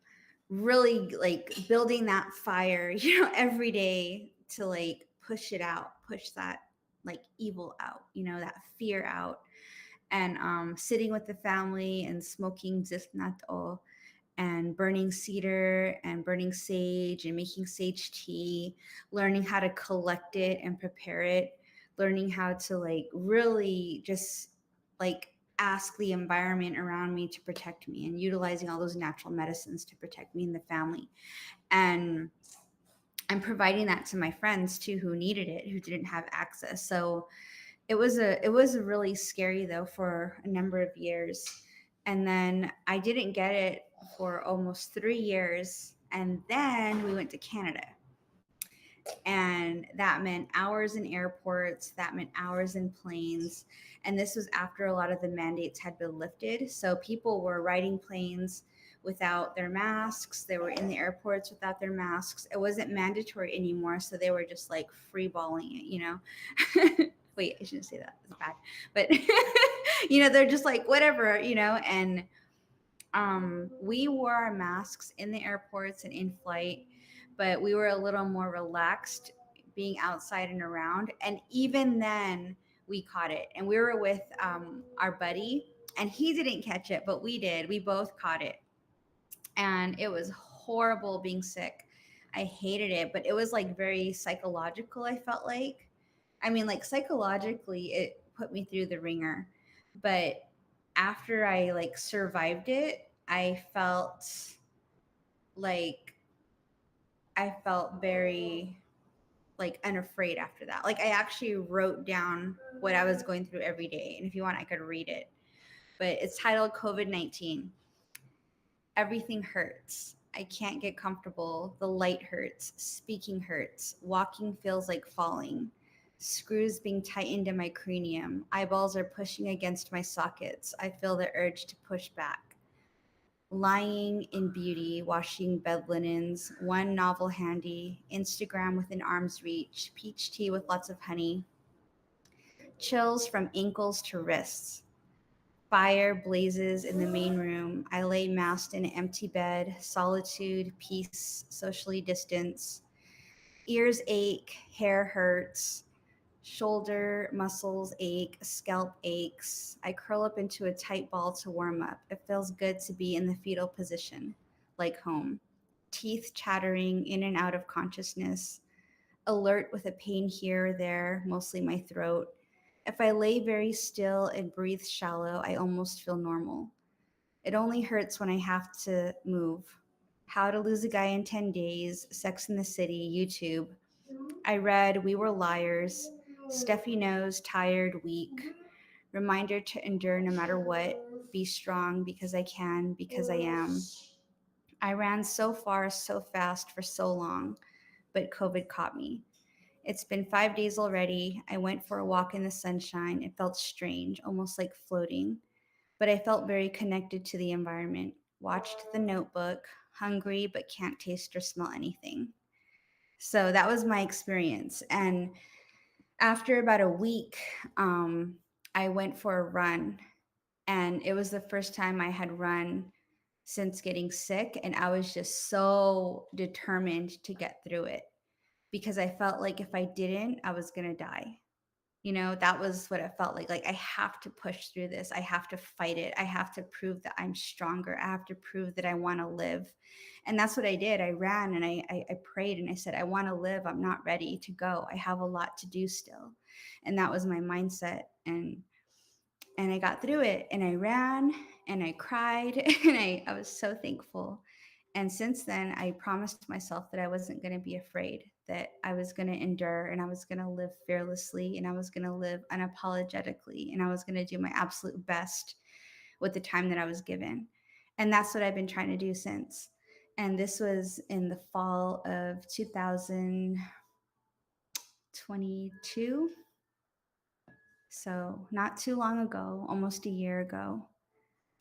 really like building that fire, every day to like push it out, push that like evil out, that fear out. And sitting with the family and smoking zifnato and burning cedar and burning sage and making sage tea, learning how to collect it and prepare it, learning how to like really just like ask the environment around me to protect me and utilizing all those natural medicines to protect me and the family. And I'm providing that to my friends too who needed it, who didn't have access. So it was really scary though for a number of years. And then I didn't get it for almost 3 years. And then we went to Canada. And that meant hours in airports, that meant hours in planes. And this was after a lot of the mandates had been lifted. So people were riding planes without their masks. They were in the airports without their masks. It wasn't mandatory anymore. So they were just like free balling it. Wait, I shouldn't say that. It's bad. But, they're just like, whatever, and we wore our masks in the airports and in flight, but we were a little more relaxed being outside and around. And even then, we caught it. And we were with our buddy, and he didn't catch it, but we did. We both caught it. And it was horrible being sick. I hated it, but it was like very psychological, I felt like. I mean, like psychologically, it put me through the ringer. But after I like survived it, like I felt very like unafraid after that. Like I actually wrote down what I was going through every day. And if you want, I could read it. But it's titled COVID-19. Everything hurts. I can't get comfortable. The light hurts. Speaking hurts. Walking feels like falling. Screws being tightened in my cranium. Eyeballs are pushing against my sockets. I feel the urge to push back. Lying in beauty, washing bed linens, one novel handy, Instagram within arm's reach, peach tea with lots of honey, chills from ankles to wrists. Fire blazes in the main room. I lay masked in an empty bed, solitude, peace, socially distance. Ears ache, hair hurts, shoulder muscles ache, scalp aches. I curl up into a tight ball to warm up. It feels good to be in the fetal position, like home. Teeth chattering in and out of consciousness, alert with a pain here or there, mostly my throat. If I lay very still and breathe shallow, I almost feel normal. It only hurts when I have to move. How to Lose a Guy in 10 Days, Sex in the City, YouTube. I read We Were Liars, Steffi Knows, Tired, Weak. Reminder to endure no matter what. Be strong because I can, because I am. I ran so far, so fast for so long, but COVID caught me. It's been 5 days already. I went for a walk in the sunshine. It felt strange, almost like floating, but I felt very connected to the environment. Watched The Notebook, hungry but can't taste or smell anything. So that was my experience. And after about a week, um, I went for a run, and it was the first time I had run since getting sick. And I was just so determined to get through it because I felt like if I didn't, I was going to die. That was what it felt like. Like, I have to push through this. I have to fight it. I have to prove that I'm stronger. I have to prove that I want to live. And that's what I did. I ran and I prayed and I said, I want to live. I'm not ready to go. I have a lot to do still. And that was my mindset. And I got through it, and I ran and I cried and I was so thankful. And since then, I promised myself that I wasn't going to be afraid, that I was going to endure, and I was going to live fearlessly, and I was going to live unapologetically, and I was going to do my absolute best with the time that I was given. And that's what I've been trying to do since. And this was in the fall of 2022. So, not too long ago, almost a year ago.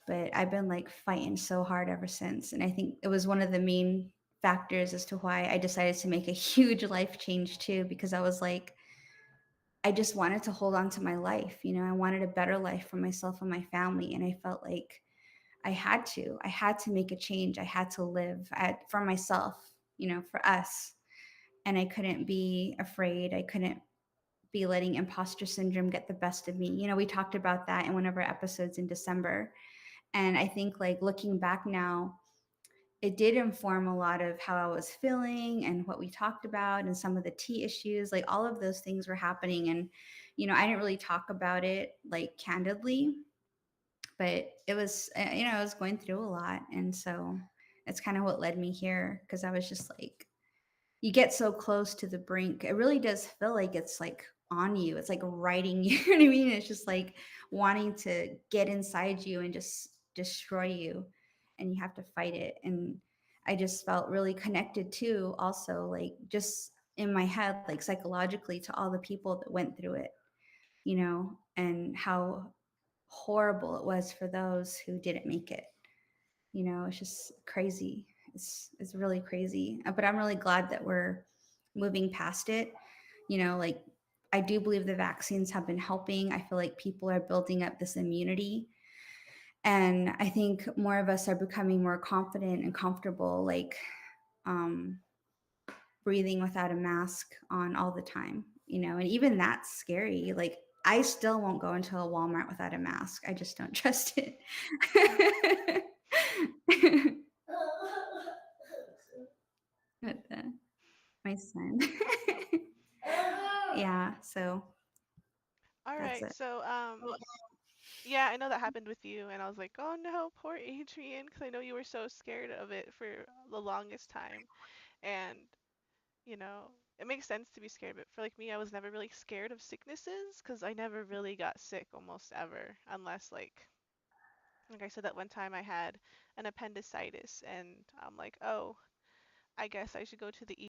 But I've been like fighting so hard ever since. And I think it was one of the main factors as to why I decided to make a huge life change too, because I was like, I just wanted to hold on to my life. I wanted a better life for myself and my family. And I felt like I had to make a change. I had to live for myself, for us. And I couldn't be afraid. I couldn't be letting imposter syndrome get the best of me. We talked about that in one of our episodes in December. And I think, like, looking back now, it did inform a lot of how I was feeling and what we talked about and some of the tea issues. Like, all of those things were happening. And, I didn't really talk about it like candidly, but it was, I was going through a lot. And so it's kind of what led me here, because I was just like, you get so close to the brink. It really does feel like it's like on you. It's like riding you. You know what I mean? It's just like wanting to get inside you and just destroy you. And you have to fight it. And I just felt really connected too, also, like just in my head, like psychologically, to all the people that went through it, and how horrible it was for those who didn't make it. It's just crazy. It's really crazy. But I'm really glad that we're moving past it. Like, I do believe the vaccines have been helping. I feel like people are building up this immunity. And I think more of us are becoming more confident and comfortable, like, um, breathing without a mask on all the time, and even that's scary. Like, I still won't go into a Walmart without a mask. I just don't trust it. What the? My son. Yeah, so All that's right. it. So, yeah, I know that happened with you, and I was like, oh no, poor Adrian, because I know you were so scared of it for the longest time. And, you know, it makes sense to be scared, but for like me, I was never really scared of sicknesses because I never really got sick almost ever, unless like I said that one time I had an appendicitis, and I'm like, oh, I guess I should go to the